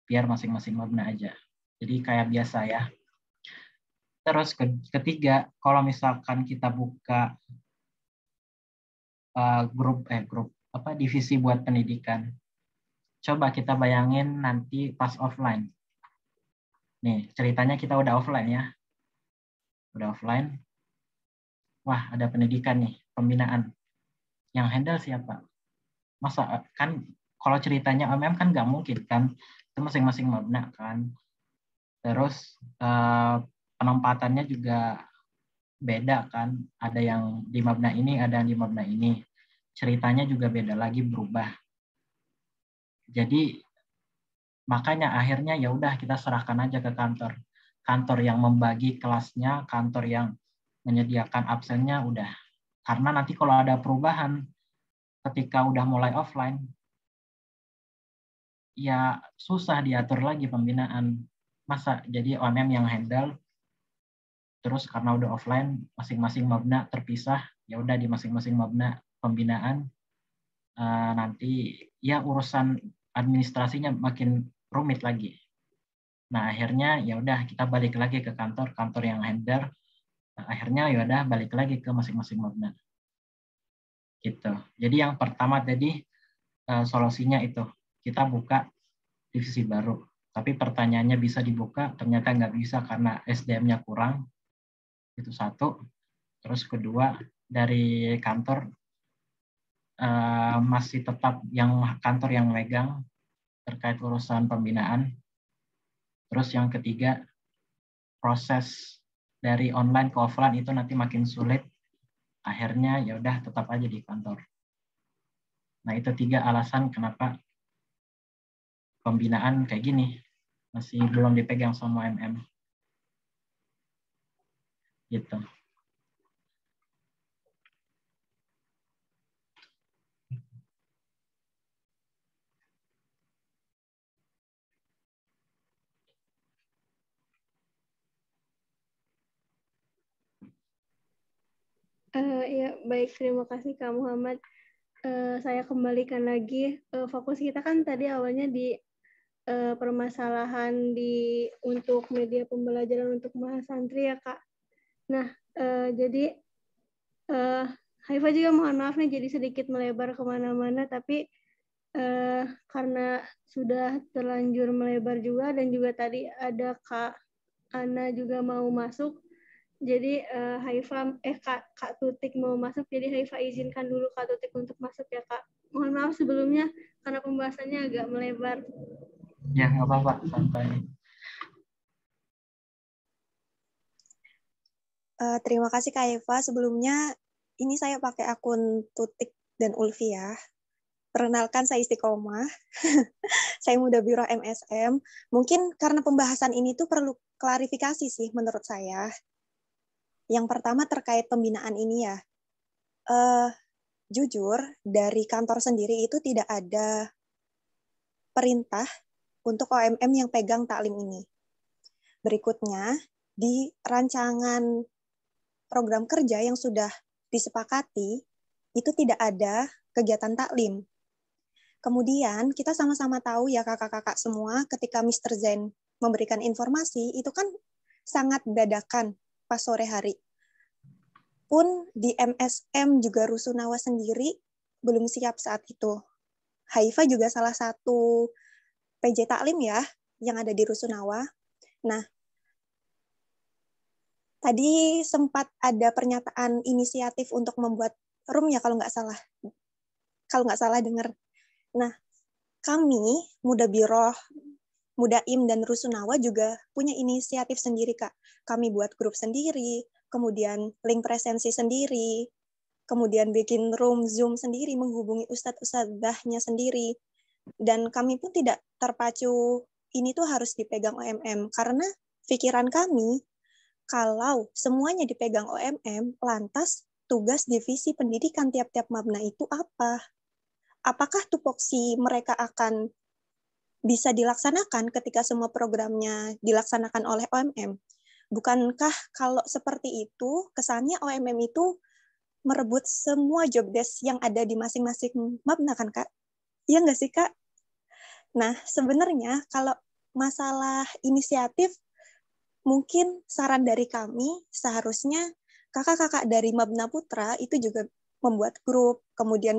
biar masing-masing mabna aja. Jadi kayak biasa ya. Terus ketiga, kalau misalkan kita buka grup divisi buat pendidikan, coba kita bayangin nanti pas offline. Nih ceritanya kita udah offline ya, udah offline. Wah, ada pendidikan nih, pembinaan. Yang handle siapa? Masa kan kalau ceritanya OMM kan nggak mungkin kan, itu masing-masing mabna kan. Terus penempatannya juga beda kan, ada yang di mabna ini, ada yang di mabna ini. Ceritanya juga beda lagi, berubah. Jadi makanya akhirnya ya udah kita serahkan aja ke kantor. Kantor yang membagi kelasnya, kantor yang menyediakan absennya udah. Karena nanti kalau ada perubahan ketika udah mulai offline, ya susah diatur lagi pembinaan. Masa jadi OMM yang handle, terus karena udah offline masing-masing mabna terpisah, ya udah di masing-masing mabna pembinaan nanti ya urusan administrasinya makin rumit lagi. Nah akhirnya ya udah kita balik lagi ke kantor yang handle. Akhirnya ya udah balik lagi ke masing-masing mabna. Gitu. Jadi yang pertama tadi solusinya itu kita buka divisi baru. Tapi pertanyaannya bisa dibuka, ternyata nggak bisa karena SDM-nya kurang. Itu satu. Terus kedua, dari kantor masih tetap kantor yang megang terkait urusan pembinaan. Terus yang ketiga, proses dari online ke offline itu nanti makin sulit. Akhirnya ya udah tetap aja di kantor. Nah, itu 3 alasan kenapa pembinaan kayak gini masih belum dipegang sama OMM. Gitu. Ya, baik. Terima kasih Kak Muhammad. Saya kembalikan lagi. Fokus kita kan tadi awalnya di permasalahan untuk media pembelajaran untuk mahasantri ya Kak. Nah, jadi Haifa juga mohon maaf nih jadi sedikit melebar kemana-mana, tapi karena sudah terlanjur melebar juga dan juga tadi ada Kak Ana juga mau masuk. Jadi Kak Tutik mau masuk, jadi Haifa izinkan dulu Kak Tutik untuk masuk ya Kak. Mohon maaf sebelumnya karena pembahasannya agak melebar. Ya, nggak apa-apa, santai. Terima kasih Kak Haifa. Sebelumnya ini saya pakai akun Tutik dan Ulfi ya. Perkenalkan saya Istiqomah. Saya muda biro MSM. Mungkin karena pembahasan ini tuh perlu klarifikasi sih menurut saya. Yang pertama terkait pembinaan ini ya. Jujur, dari kantor sendiri itu tidak ada perintah untuk OMM yang pegang taklim ini. Berikutnya, di rancangan program kerja yang sudah disepakati, itu tidak ada kegiatan taklim. Kemudian, kita sama-sama tahu ya kakak-kakak semua, ketika Mr. Zain memberikan informasi, itu kan sangat dadakan pas sore hari. Pun di MSM juga Rusunawa sendiri belum siap saat itu. Haifa juga salah satu PJ Taklim ya, yang ada di Rusunawa. Nah, tadi sempat ada pernyataan inisiatif untuk membuat room ya kalau nggak salah dengar. Nah, kami Muda Biroh, Muda Im dan Rusunawa juga punya inisiatif sendiri Kak. Kami buat grup sendiri, kemudian link presensi sendiri, kemudian bikin room Zoom sendiri, menghubungi ustadz-ustadzahnya sendiri. Dan kami pun tidak terpacu ini tuh harus dipegang OMM karena pikiran kami kalau semuanya dipegang OMM, lantas tugas divisi pendidikan tiap-tiap mabna itu apa? Apakah tupoksi mereka akan bisa dilaksanakan ketika semua programnya dilaksanakan oleh OMM? Bukankah kalau seperti itu, kesannya OMM itu merebut semua job desk yang ada di masing-masing mabna kan, Kak? Iya nggak sih, Kak? Nah, sebenarnya kalau masalah inisiatif, mungkin saran dari kami seharusnya kakak-kakak dari Mabna Putra itu juga membuat grup, kemudian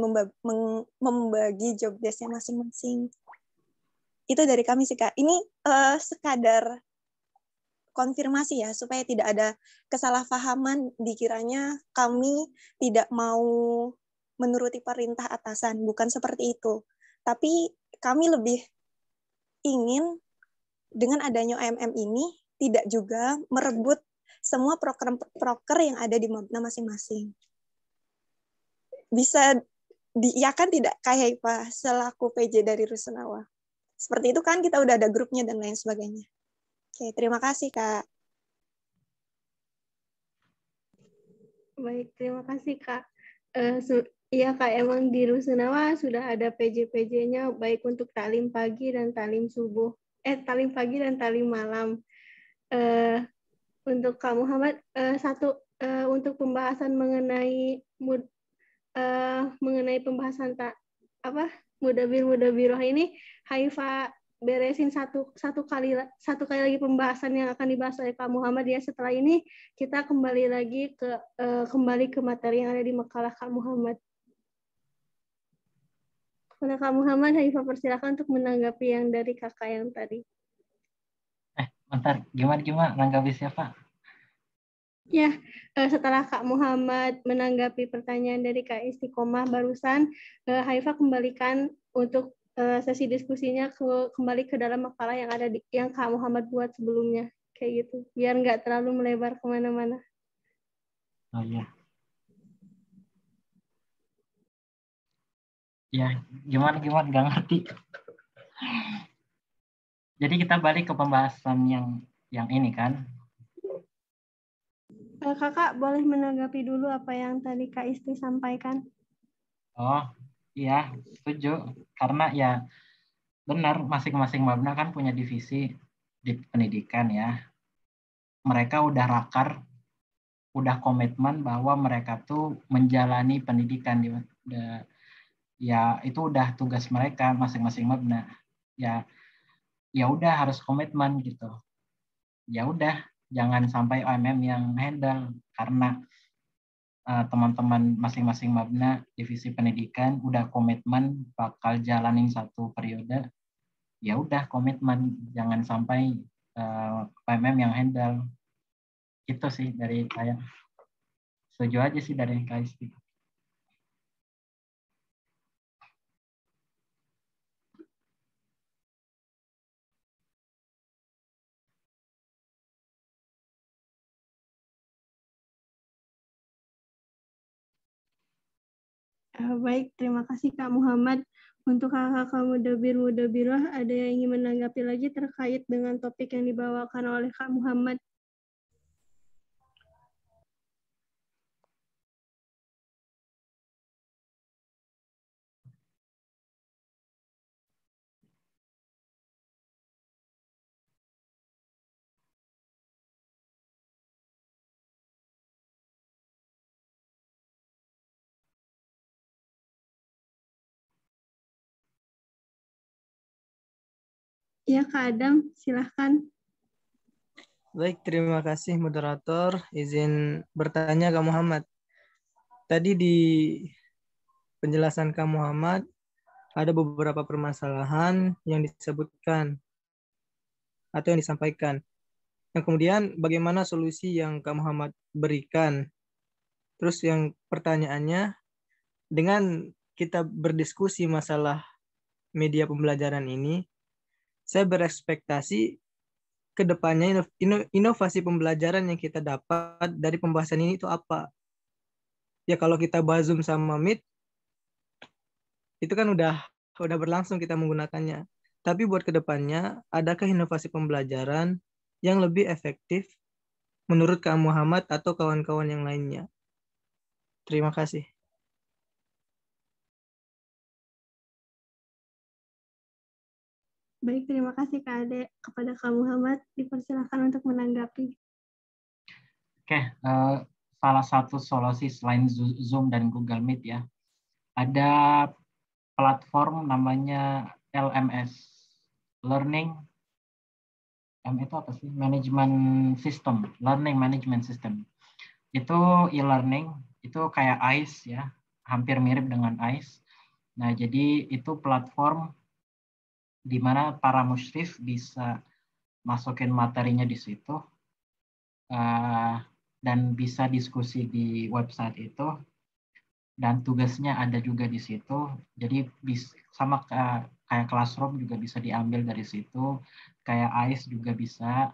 membagi job desk-nya masing-masing. Itu dari kami sih, Kak. Ini sekadar konfirmasi ya, supaya tidak ada kesalahpahaman dikiranya kami tidak mau menuruti perintah atasan. Bukan seperti itu. Tapi kami lebih ingin dengan adanya OMM ini tidak juga merebut semua proker yang ada di mabna masing-masing. Bisa diiyakan tidak Kak Haifa selaku PJ dari Rusunawa? Seperti itu kan, kita udah ada grupnya dan lain sebagainya. Oke, terima kasih Kak. Baik, terima kasih Kak. Iya Kak, emang di Rusunawa sudah ada PJ-PJ-nya baik untuk taklim pagi dan taklim subuh. Taklim pagi dan taklim malam. Untuk Kak Muhammad, untuk pembahasan mengenai pembahasan Mudabiroh ini, Haifa beresin satu kali lagi pembahasan yang akan dibahas oleh Kak Muhammad ya. Setelah ini kita kembali lagi ke materi yang ada di makalah Kak Muhammad. Pada Kak Muhammad, Haifa persilakan untuk menanggapi yang dari kakak yang tadi. Bentar, gimana menanggapi siapa? Ya, setelah Kak Muhammad menanggapi pertanyaan dari Kak Istiqomah barusan, Haifa kembalikan untuk sesi diskusinya kembali ke dalam makalah yang ada yang Kak Muhammad buat sebelumnya, kayak gitu, biar nggak terlalu melebar kemana-mana. Oh iya. Ya, gimana nggak ngerti. Jadi kita balik ke pembahasan yang ini kan. Kakak boleh menanggapi dulu apa yang tadi Kak Isti sampaikan. Oh iya, setuju. Karena ya benar, masing-masing mabna kan punya divisi di pendidikan ya. Mereka udah rakar, udah komitmen bahwa mereka tuh menjalani pendidikan ya itu udah tugas mereka masing-masing mabna. Ya udah harus komitmen gitu. Ya udah, jangan sampai OMM yang handle karena teman-teman masing-masing mabna divisi pendidikan udah komitmen bakal jalanin satu periode. Ya udah komitmen, jangan sampai OMM yang handle. Itu sih dari saya. Setuju aja sih dari KSP. Baik, terima kasih Kak Muhammad. Untuk kakak Mudabiroh, ada yang ingin menanggapi lagi terkait dengan topik yang dibawakan oleh Kak Muhammad? Ya, Kak Adam, silahkan. Baik, terima kasih moderator. Izin bertanya Kak Muhammad. Tadi di penjelasan Kak Muhammad ada beberapa permasalahan yang disebutkan atau yang disampaikan. Yang kemudian bagaimana solusi yang Kak Muhammad berikan. Terus yang pertanyaannya, dengan kita berdiskusi masalah media pembelajaran ini, saya berekspektasi ke depannya inovasi pembelajaran yang kita dapat dari pembahasan ini itu apa. Ya kalau kita bahas Zoom sama Meet, itu kan udah berlangsung kita menggunakannya. Tapi buat ke depannya, adakah inovasi pembelajaran yang lebih efektif menurut Kak Muhammad atau kawan-kawan yang lainnya? Terima kasih. Baik, terima kasih Kak Ade. Kepada Kak Muhammad, dipersilakan untuk menanggapi. Oke, salah satu solusi selain Zoom dan Google Meet ya, ada platform namanya LMS, Learning, itu apa sih? Management System, Learning Management System. Itu e-learning, itu kayak ICE ya, hampir mirip dengan ICE. Nah, jadi itu platform di mana para musyrif bisa masukin materinya di situ dan bisa diskusi di website itu, dan tugasnya ada juga di situ. Jadi sama kayak Classroom juga bisa diambil dari situ, kayak ICE juga bisa.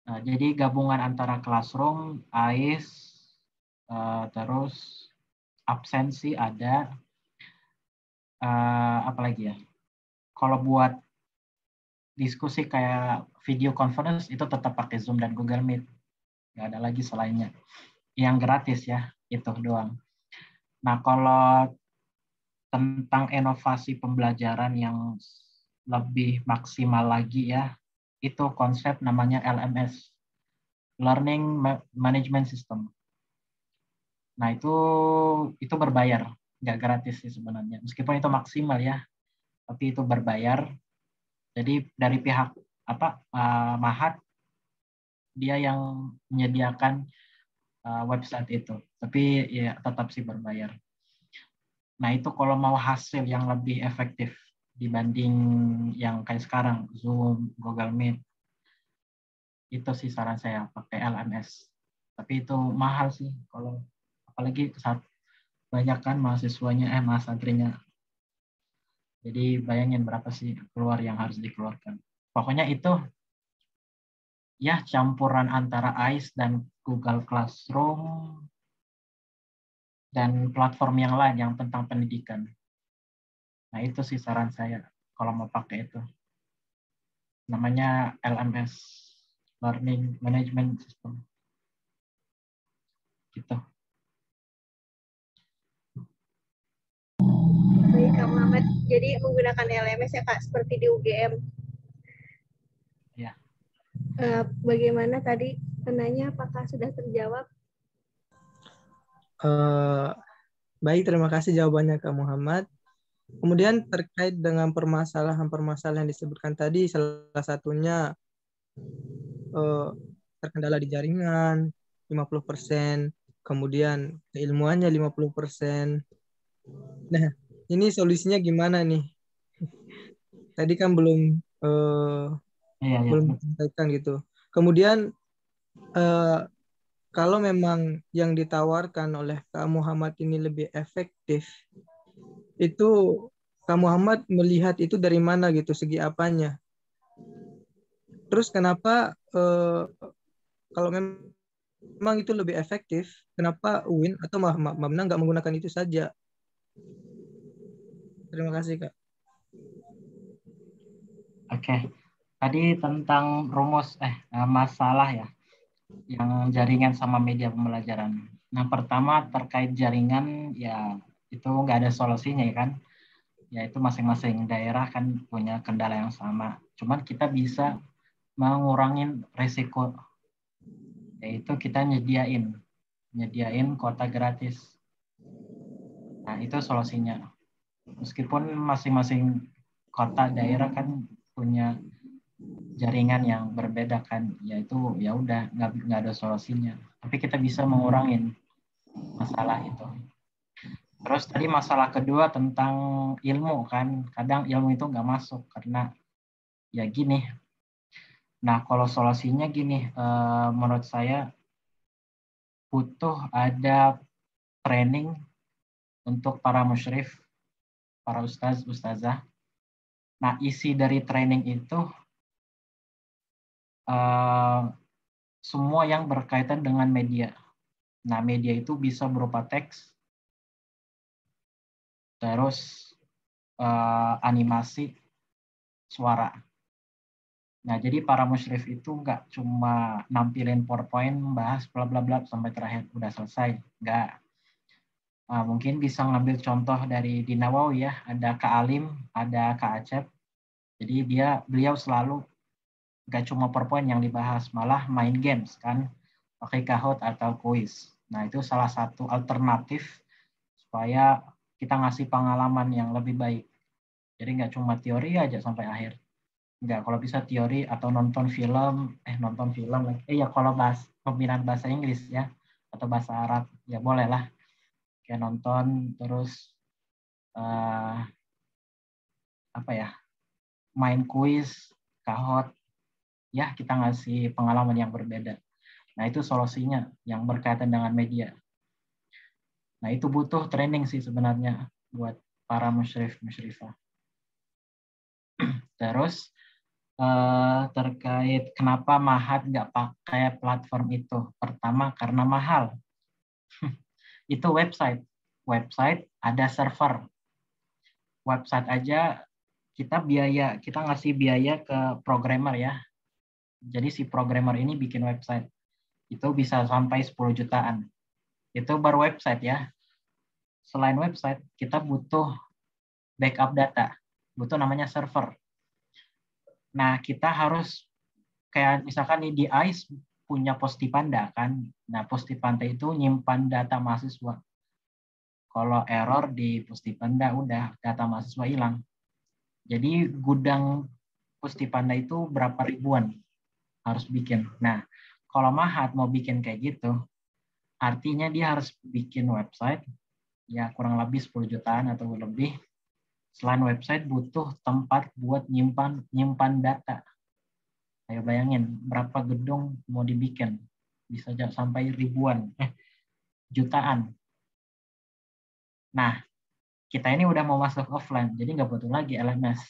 Jadi gabungan antara Classroom, ICE, terus absensi ada, apalagi ya. Kalau buat diskusi kayak video conference itu tetap pakai Zoom dan Google Meet. Nggak ada lagi selainnya. Yang gratis ya, itu doang. Nah, kalau tentang inovasi pembelajaran yang lebih maksimal lagi ya, itu konsep namanya LMS, Learning Management System. Nah, itu berbayar, nggak gratis sih sebenarnya. Meskipun itu maksimal ya, tapi itu berbayar. Jadi dari pihak Mahat, dia yang menyediakan website itu, tapi ya tetap sih berbayar. Nah, itu kalau mau hasil yang lebih efektif dibanding yang kayak sekarang, Zoom, Google Meet, itu sih saran saya pakai LMS. Tapi itu mahal sih, kalau apalagi saat banyak kan mahasiswanya, mahasiswinya. Jadi bayangin berapa sih keluar yang harus dikeluarkan. Pokoknya itu ya campuran antara ICE dan Google Classroom dan platform yang lain yang tentang pendidikan. Nah, itu sih saran saya kalau mau pakai itu. Namanya LMS, Learning Management System. Gitu. Baik, Kak Muhammad. Jadi menggunakan LMS ya Kak, seperti di UGM. Ya. Bagaimana tadi penanya, apakah sudah terjawab? Baik, terima kasih jawabannya Kak Muhammad. Kemudian terkait dengan permasalahan-permasalahan yang disebutkan tadi, salah satunya terkendala di jaringan 50%, kemudian keilmuannya 50%. Nah, ini solusinya gimana nih? Tadi kan belum disampaikan gitu. Kemudian kalau memang yang ditawarkan oleh Kak Muhammad ini lebih efektif, itu Kak Muhammad melihat itu dari mana gitu, segi apanya? Terus kenapa kalau memang itu lebih efektif, kenapa UIN atau Mamna nggak menggunakan itu saja? Terima kasih Kak. Oke. Tadi tentang rumus masalah ya, yang jaringan sama media pembelajaran. Nah, pertama terkait jaringan ya itu nggak ada solusinya ya kan. Ya itu masing-masing daerah kan punya kendala yang sama. Cuman kita bisa mengurangin resiko, yaitu kita nyediain kuota gratis. Nah, itu solusinya. Meskipun masing-masing kota daerah kan punya jaringan yang berbeda kan, yaitu ya udah nggak ada solusinya. Tapi kita bisa mengurangin masalah itu. Terus tadi masalah kedua tentang ilmu kan, kadang ilmu itu nggak masuk karena ya gini. Nah kalau solusinya gini, menurut saya butuh ada training untuk para musyrif, para ustaz, ustazah. Nah isi dari training itu semua yang berkaitan dengan media. Nah media itu bisa berupa teks, terus animasi, suara. Nah, jadi para musyrif itu nggak cuma nampilin PowerPoint, bahas bla bla bla sampai terakhir udah selesai. Nggak. Mungkin bisa ngambil contoh dari di Nawawi ya, ada Kak Alim, ada Kak Acep. Jadi beliau selalu nggak cuma PowerPoint yang dibahas, malah main games kan, pakai Kahoot atau kuis. Nah, itu salah satu alternatif supaya kita ngasih pengalaman yang lebih baik. Jadi nggak cuma teori aja sampai akhir. Enggak, kalau bisa teori atau nonton film, ya kalau pembinaan bahasa Inggris ya, atau bahasa Arab, ya boleh lah. Kayak nonton, terus main kuis, Kahoot, ya kita ngasih pengalaman yang berbeda. Nah itu solusinya yang berkaitan dengan media. Nah itu butuh training sih sebenarnya buat para musyrif, musyrifah. Terus terkait kenapa Mahat nggak pakai platform itu. Pertama, karena mahal. Itu website. Website ada server. Website aja kita ngasih biaya ke programmer ya. Jadi si programmer ini bikin website. Itu bisa sampai 10 jutaan. Itu baru website ya. Selain website, kita butuh backup data. Butuh namanya server. Nah, kita harus kayak misalkan di ICE punya Postipanda kan. Nah, Postipanda itu nyimpan data mahasiswa. Kalau error di Postipanda udah data mahasiswa hilang. Jadi gudang Postipanda itu berapa ribuan harus bikin. Nah, kalau Mahat mau bikin kayak gitu, artinya dia harus bikin website ya kurang lebih 10 jutaan atau lebih. Selain website butuh tempat buat nyimpan data. Ayo bayangin berapa gedung mau dibikin, bisa sampai ribuan, jutaan. Nah, kita ini udah mau masuk offline, jadi nggak butuh lagi LMS,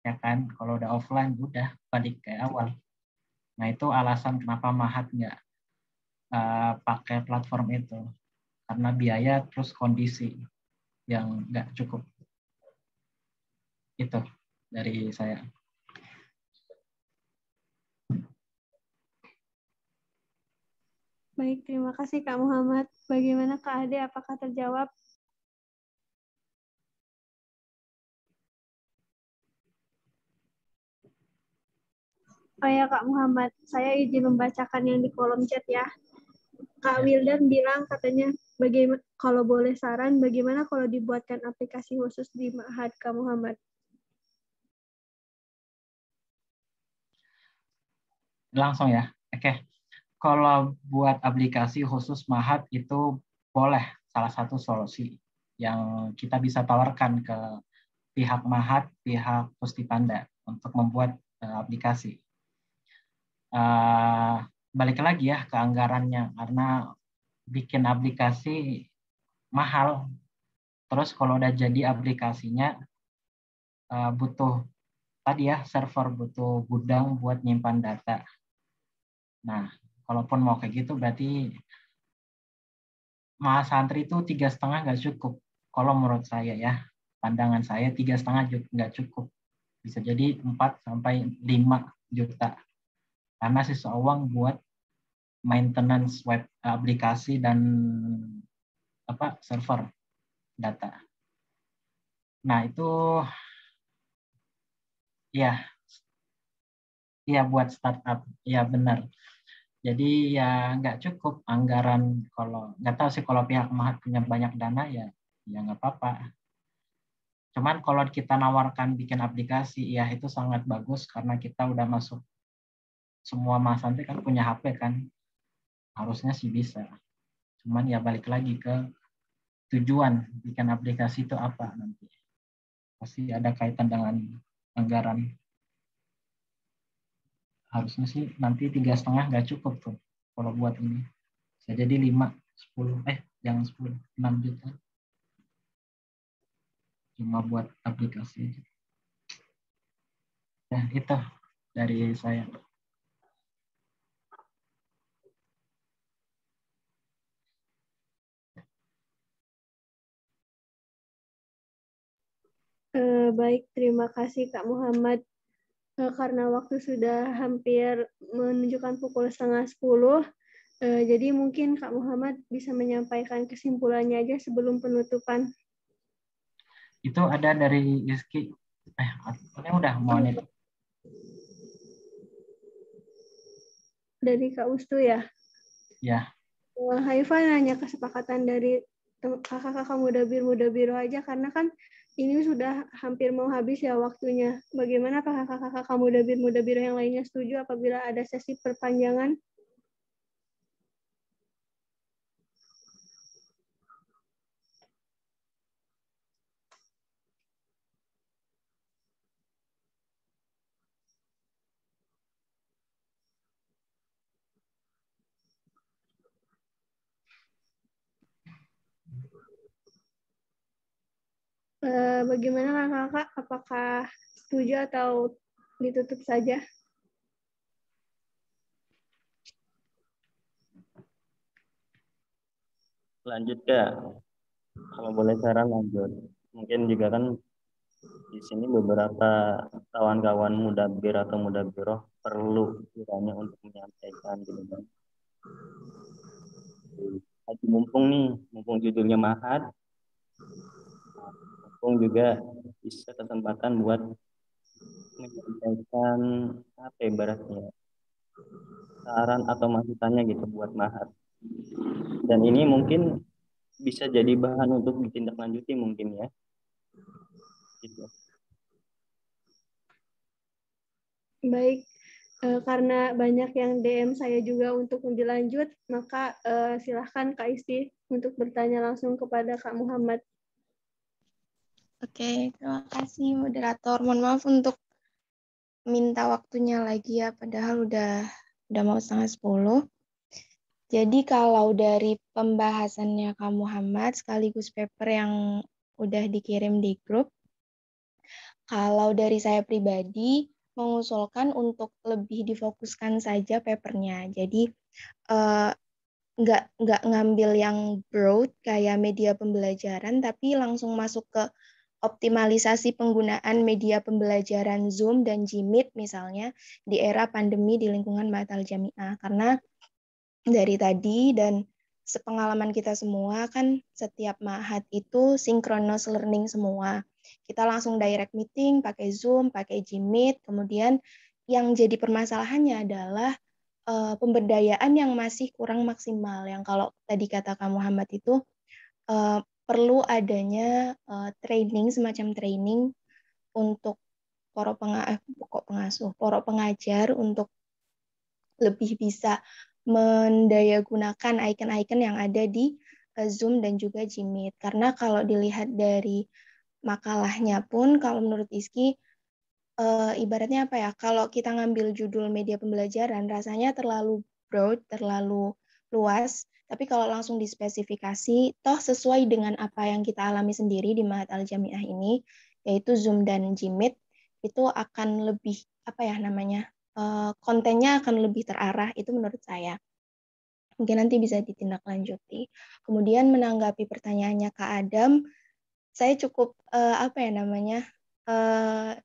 ya kan? Kalau udah offline, udah balik kayak awal. Nah, itu alasan kenapa Mahat nggak pakai platform itu, karena biaya terus kondisi yang nggak cukup. Itu dari saya. Baik, terima kasih Kak Muhammad. Bagaimana Kak Ade, apakah terjawab? Oh ya Kak Muhammad, saya izin membacakan yang di kolom chat ya. Kak Wildan bilang katanya, bagaimana kalau boleh saran, bagaimana kalau dibuatkan aplikasi khusus di Ma'had Kak Muhammad? Langsung ya, oke. Kalau buat aplikasi khusus Mahat itu boleh salah satu solusi yang kita bisa tawarkan ke pihak Mahat, pihak Postipanda untuk membuat aplikasi. Balik lagi ya ke anggarannya, karena bikin aplikasi mahal. Terus kalau udah jadi aplikasinya butuh tadi ya server, butuh gudang buat nyimpan data. Nah, kalaupun mau kayak gitu berarti santri itu 3,5 nggak cukup. Kalau menurut saya ya, pandangan saya 3,5 nggak cukup. Bisa jadi 4 sampai 5 juta. Karena sisa uang buat maintenance web aplikasi dan server data. Nah itu ya buat startup ya benar. Jadi ya nggak cukup anggaran, kalau nggak tahu sih kalau pihak Mahat punya banyak dana ya nggak apa-apa. Cuman kalau kita nawarkan bikin aplikasi ya itu sangat bagus karena kita udah masuk, semua mahasiswa kan punya HP kan, harusnya sih bisa. Cuman ya balik lagi ke tujuan bikin aplikasi itu apa nanti. Pasti ada kaitan dengan anggaran. Harusnya sih nanti 3,5 nggak cukup tuh kalau buat ini. Bisa jadi 5, 10, jangan 10, 6 juta. Cuma buat aplikasi. Ya, itu dari saya. Baik, terima kasih Kak Muhammad. Karena waktu sudah hampir menunjukkan pukul 9:30, jadi mungkin Kak Muhammad bisa menyampaikan kesimpulannya aja sebelum penutupan. Itu ada dari Rizky. Ini udah mau itu. Dari Kak Ustu ya? Ya. Haifa nanya kesepakatan dari kakak-kakak mudabir aja, karena kan ini sudah hampir mau habis ya waktunya. Bagaimana apakah kakak-kakak mudabir yang lainnya setuju apabila ada sesi perpanjangan? Bagaimana kakak? Apakah setuju atau ditutup saja? Lanjut ya, kalau boleh saran lanjut. Mungkin juga kan di sini beberapa kawan-kawan mudabir atau mudabiroh perlu kiranya untuk menyampaikan gitu kan. Mumpung judulnya Mahad, mumpung juga bisa kesempatan buat menyampaikan apa ibaratnya saran atau masukannya gitu buat Mahad. Dan ini mungkin bisa jadi bahan untuk ditindaklanjuti mungkin ya. Gitu. Baik, karena banyak yang DM saya juga untuk lebih lanjut, maka silahkan Kak Isti untuk bertanya langsung kepada Kak Muhammad. Oke, terima kasih moderator. Mohon maaf untuk minta waktunya lagi ya, padahal udah mau 9:30. Jadi kalau dari pembahasannya Kak Muhammad sekaligus paper yang udah dikirim di grup, kalau dari saya pribadi mengusulkan untuk lebih difokuskan saja papernya. Jadi nggak ngambil yang broad kayak media pembelajaran, tapi langsung masuk ke optimalisasi penggunaan media pembelajaran Zoom dan Jmeet misalnya di era pandemi di lingkungan Ma'had Al-Jami'ah. Karena dari tadi dan sepengalaman kita semua kan setiap ma'had itu synchronous learning semua. Kita langsung direct meeting pakai Zoom, pakai Jmeet, kemudian yang jadi permasalahannya adalah pemberdayaan yang masih kurang maksimal. Yang kalau tadi kata Kak Muhammad itu perlu adanya semacam training untuk para pengajar untuk lebih bisa mendayagunakan icon-icon yang ada di Zoom dan juga Jmeet. Karena kalau dilihat dari makalahnya pun, kalau menurut Iski, ibaratnya apa ya, kalau kita ngambil judul media pembelajaran, rasanya terlalu broad, terlalu luas, tapi kalau langsung dispesifikasi, toh sesuai dengan apa yang kita alami sendiri di Ma'had Al-Jami'ah ini, yaitu Zoom dan Jmeet, itu akan lebih, kontennya akan lebih terarah, itu menurut saya. Mungkin nanti bisa ditindaklanjuti. Kemudian menanggapi pertanyaannya Kak Adam, saya cukup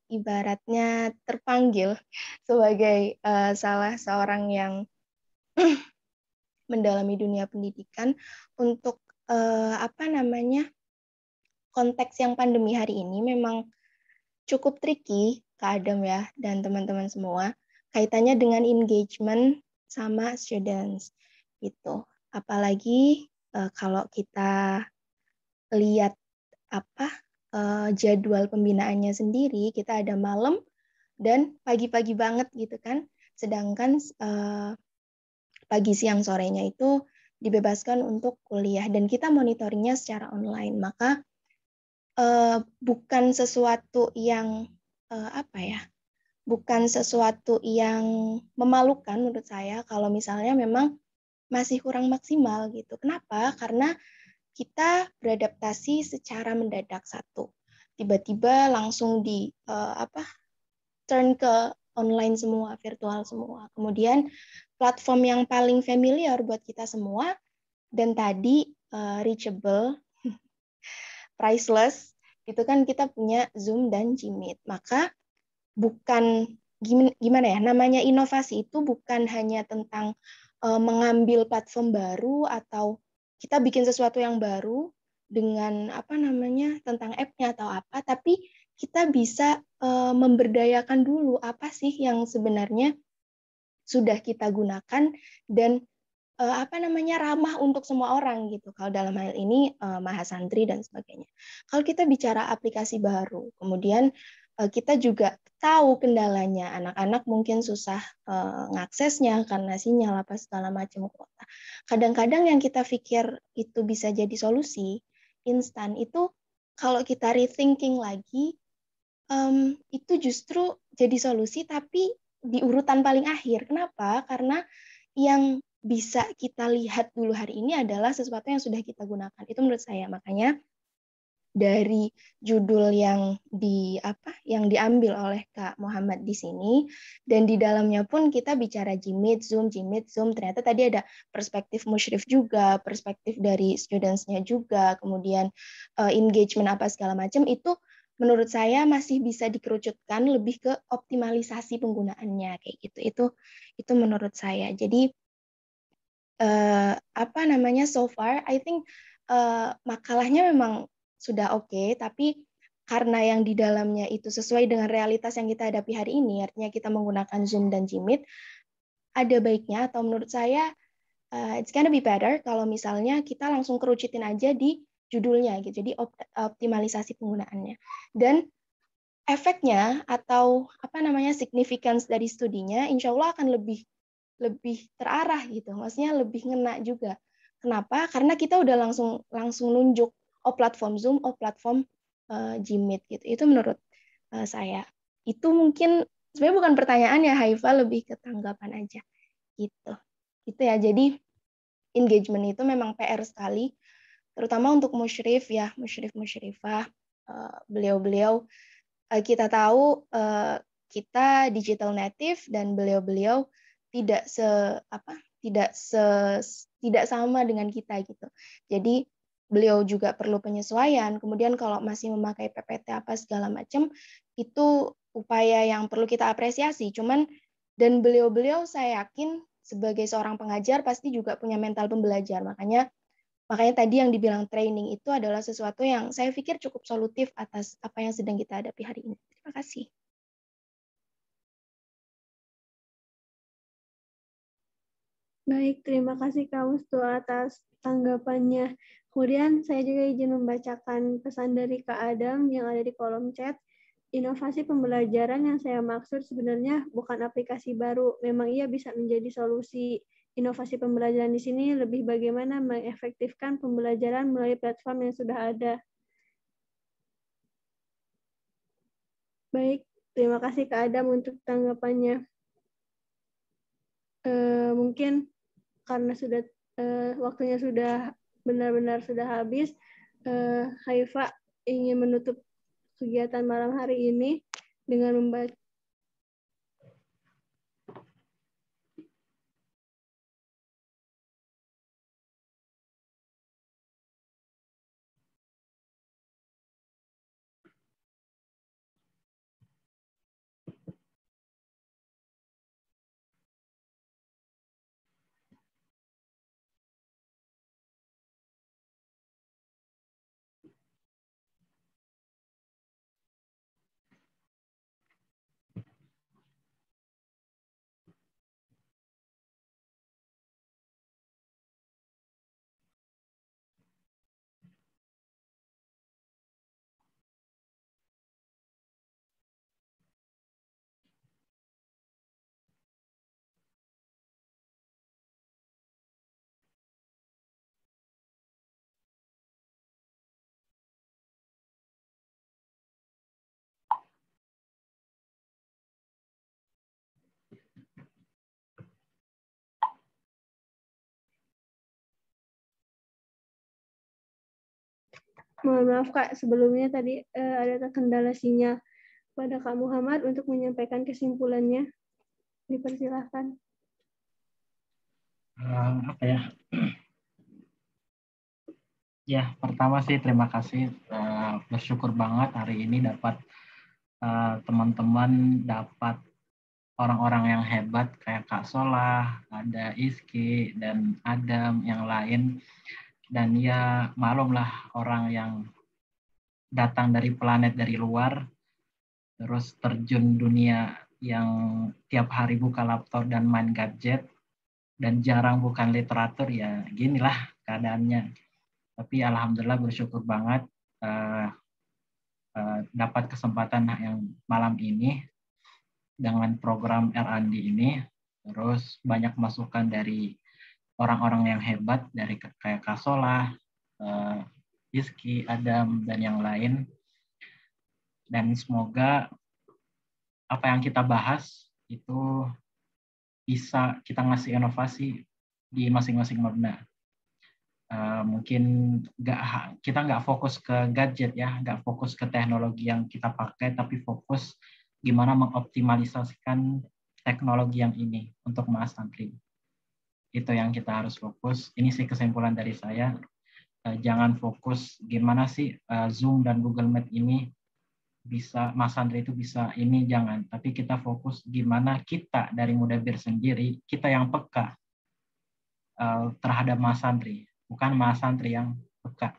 ibaratnya terpanggil sebagai salah seorang yang mendalami dunia pendidikan untuk konteks yang pandemi hari ini memang cukup tricky Kak Adam ya dan teman-teman semua kaitannya dengan engagement sama students gitu. Apalagi kalau kita lihat jadwal pembinaannya sendiri, kita ada malam dan pagi-pagi banget gitu kan. Sedangkan pagi siang sorenya itu dibebaskan untuk kuliah dan kita monitoringnya secara online. Maka bukan sesuatu yang apa ya? Bukan sesuatu yang memalukan menurut saya kalau misalnya memang masih kurang maksimal gitu. Kenapa? Karena kita beradaptasi secara mendadak satu. Tiba-tiba langsung di turn ke online semua, virtual semua. Kemudian platform yang paling familiar buat kita semua dan tadi reachable, priceless, itu kan kita punya Zoom dan Gmeet. Maka bukan gimana ya, namanya inovasi itu bukan hanya tentang mengambil platform baru atau kita bikin sesuatu yang baru dengan tentang app-nya atau apa, tapi kita bisa memberdayakan dulu apa sih yang sebenarnya sudah kita gunakan dan ramah untuk semua orang gitu. Kalau dalam hal ini Mahasantri dan sebagainya. Kalau kita bicara aplikasi baru, kemudian kita juga tahu kendalanya. Anak-anak mungkin susah ngaksesnya karena sinyal apa segala macam kuota. Kadang-kadang yang kita pikir itu bisa jadi solusi instan itu kalau kita rethinking lagi itu justru jadi solusi tapi di urutan paling akhir. Kenapa? Karena yang bisa kita lihat dulu hari ini adalah sesuatu yang sudah kita gunakan. Itu menurut saya. Makanya dari judul yang diambil oleh Kak Muhammad di sini dan di dalamnya pun kita bicara Gmeet, Zoom. Ternyata tadi ada perspektif musyrif juga, perspektif dari students-nya juga, kemudian engagement apa segala macam itu menurut saya masih bisa dikerucutkan lebih ke optimalisasi penggunaannya kayak gitu. Itu menurut saya. Jadi so far I think makalahnya memang sudah oke, tapi karena yang di dalamnya itu sesuai dengan realitas yang kita hadapi hari ini, artinya kita menggunakan Zoom dan Gmeet, ada baiknya atau menurut saya it's gonna be better kalau misalnya kita langsung kerucutin aja di judulnya gitu. Jadi optimalisasi penggunaannya. Dan efeknya atau significance dari studinya insya Allah akan lebih terarah gitu. Maksudnya lebih ngena juga. Kenapa? Karena kita udah langsung nunjuk platform Zoom, platform Gmeet gitu. Itu menurut saya. Itu mungkin sebenarnya bukan pertanyaan ya Haifa, lebih ke tanggapan aja gitu. Itu ya. Jadi engagement itu memang PR sekali, terutama untuk musyrif ya, musyrifah, beliau-beliau kita tahu kita digital native dan beliau-beliau tidak sama dengan kita gitu. Jadi beliau juga perlu penyesuaian. Kemudian kalau masih memakai PPT apa segala macam itu upaya yang perlu kita apresiasi. Dan beliau-beliau saya yakin sebagai seorang pengajar pasti juga punya mental pembelajar. Makanya tadi yang dibilang training itu adalah sesuatu yang saya pikir cukup solutif atas apa yang sedang kita hadapi hari ini. Terima kasih. Baik, terima kasih Kak Mustu atas tanggapannya. Kemudian saya juga izin membacakan pesan dari Kak Adam yang ada di kolom chat. Inovasi pembelajaran yang saya maksud sebenarnya bukan aplikasi baru, memang ia bisa menjadi solusi. Inovasi pembelajaran di sini lebih bagaimana mengefektifkan pembelajaran melalui platform yang sudah ada. Baik, terima kasih Kak Adam untuk tanggapannya. Mungkin karena sudah waktunya sudah benar-benar sudah habis, Haifa ingin menutup kegiatan malam hari ini dengan membaca Mohon maaf Kak, sebelumnya tadi ada terkendala sinyal. Pada Kak Muhammad untuk menyampaikan kesimpulannya. Dipersilahkan. Apa ya? Ya, pertama sih terima kasih. Bersyukur banget hari ini dapat teman-teman, dapat orang-orang yang hebat kayak Kak Solah, ada Iski, dan Adam, yang lain. Dan ya maklumlah orang yang datang dari planet dari luar, terus terjun dunia yang tiap hari buka laptop dan main gadget, dan jarang bukan literatur, ya ginilah keadaannya. Tapi alhamdulillah bersyukur banget dapat kesempatan yang malam ini dengan program R&D ini. Terus banyak masukan dari orang-orang yang hebat, dari kayak Kak Solah, Rizky, Adam, dan yang lain. Dan semoga apa yang kita bahas itu bisa kita ngasih inovasi di masing-masing mabna. Mungkin kita nggak fokus ke gadget ya, nggak fokus ke teknologi yang kita pakai, tapi fokus gimana mengoptimalisasikan teknologi yang ini untuk Mas Santri. Itu yang kita harus fokus. Ini sih kesimpulan dari saya. Jangan fokus gimana sih Zoom dan Google Meet ini bisa Mas Santri itu bisa ini, jangan. Tapi kita fokus gimana kita dari Mudabir sendiri, kita yang peka terhadap Mas Santri. Bukan Mas Santri yang peka.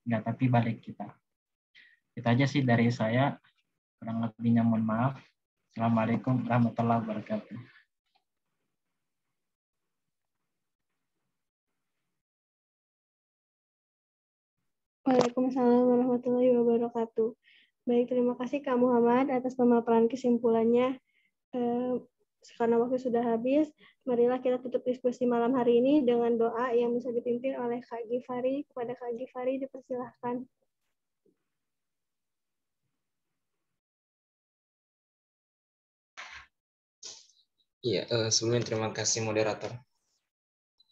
Enggak, tapi balik kita. Itu aja sih dari saya. Kurang lebihnya mohon maaf. Assalamualaikum warahmatullahi wabarakatuh. Waalaikumsalam warahmatullahi wabarakatuh. Baik, terima kasih Kak Muhammad atas pemaparan kesimpulannya. Karena waktu sudah habis, marilah kita tutup diskusi malam hari ini dengan doa yang bisa dipimpin oleh Kak Gifari. Kepada Kak Gifari, dipersilahkan. Iya, sebelumnya terima kasih moderator.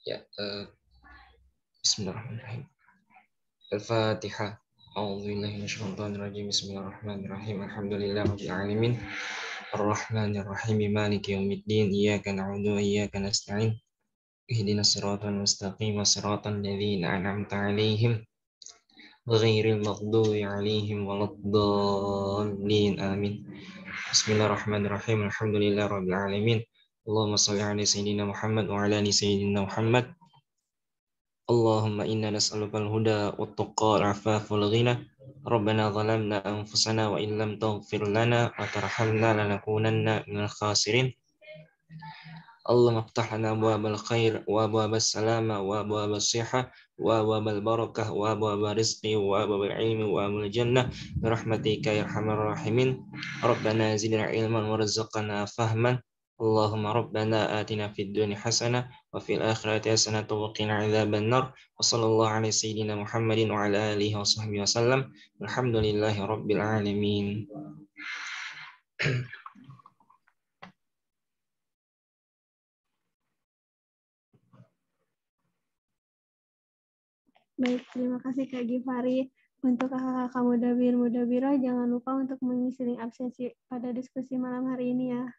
Ya, Bismillahirrahmanirrahim. Al-Fatihah. A'udzubillahi minasyaitonirrajim. Bismillahirrahmanirrahim. Alhamdulillahirabbil alamin. Arrahmanirrahim. Maliki yaumiddin. Iyyaka na'budu wa iyyaka nasta'in. Ihdinas siratal mustaqim. Siratal ladzina an'amta 'alaihim ghairil maghdubi 'alaihim waladdallin. Amin. Bismillahirrahmanirrahim. Alhamdulillahirabbil alamin. Allahumma shalli ala sayyidina Muhammad wa ala ali sayyidina Muhammad. Allahumma inna nas'aluka al-huda wat-tuqa wal-'afafa wal-ghina. Rabbana zalamna anfusana wa illam taghfir lana wa tarhamna lanakunanna minal khasirin. Allahumma iftah lana abwaabal khair wa abwaabas salama wa abwaabas sihah wa abwaabal barakah wa abwaabal rizqi wa abwaabal ilmi wa abwaabal jannah bi rahmatika ya arhamar rahimin. Rabbana zidna ilman warzuqna fahman. Allahumma rabbana atina fid dunya hasanah wa fil akhirati hasanah wa qina adzaban nar. Wa sallallahu ala sayyidina Muhammadin wa ala alihi wa sahbihi wasallam. Alhamdulillahi rabbil alamin. Baik, terima kasih Kak Gifari. Untuk kakak-kakak Mudabir, jangan lupa untuk mengisi link absensi pada diskusi malam hari ini ya.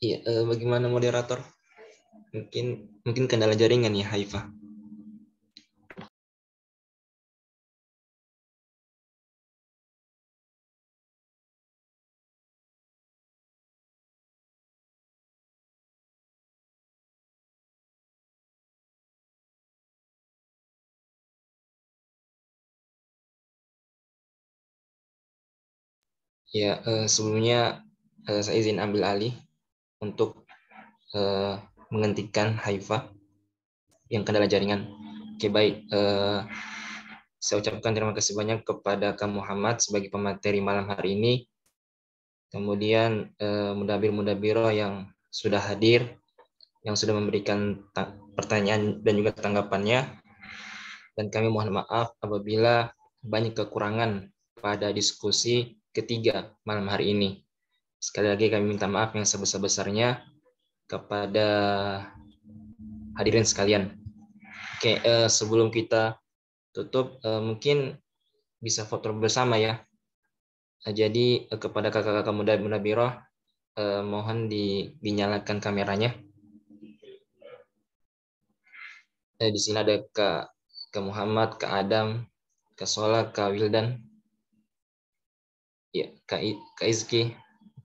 Iya, bagaimana moderator? Mungkin kendala jaringan ya, Haifah. Ya, sebelumnya saya izin ambil alih untuk menghentikan Haifa yang kendala jaringan. Oke, baik. Saya ucapkan terima kasih banyak kepada Kak Muhammad sebagai pemateri malam hari ini. Kemudian mudabir-mudabiro yang sudah hadir, yang sudah memberikan pertanyaan dan juga tanggapannya. Dan kami mohon maaf apabila banyak kekurangan pada diskusi ketiga malam hari ini. Sekali lagi kami minta maaf yang sebesar-besarnya kepada hadirin sekalian. Oke, sebelum kita tutup, mungkin bisa foto bersama ya. Jadi kepada kakak-kakak muda biro, mohon dinyalakan kameranya. Di sini ada Kak Muhammad, Kak Adam, Kak Sola, Kak Wildan, ya, Kak Izki,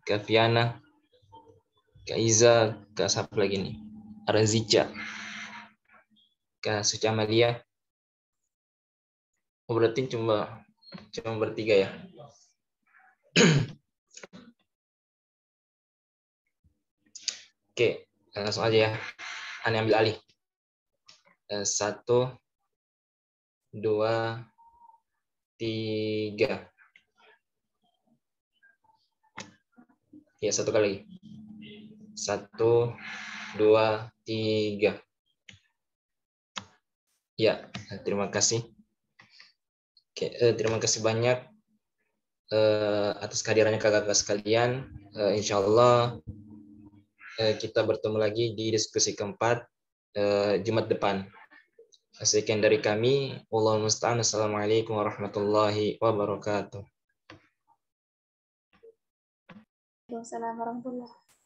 Kak Fiana, Kak Iza, Kak siapa lagi nih? Arazica, Kak Suci Amalia. Oh, berarti cuma bertiga ya. Oke, langsung aja ya. Aneh ambil alih. 1, 2, 3. Ya, satu kali lagi. 1, 2, 3. Ya, terima kasih. Oke, terima kasih banyak atas kehadirannya kakak-kakak sekalian. Insya Allah kita bertemu lagi di diskusi keempat Jumat depan. Sekian dari kami. Wallahul musta'an. Assalamualaikum warahmatullahi wabarakatuh. Waalaikumsalam warahmatullahi wabarakatuh.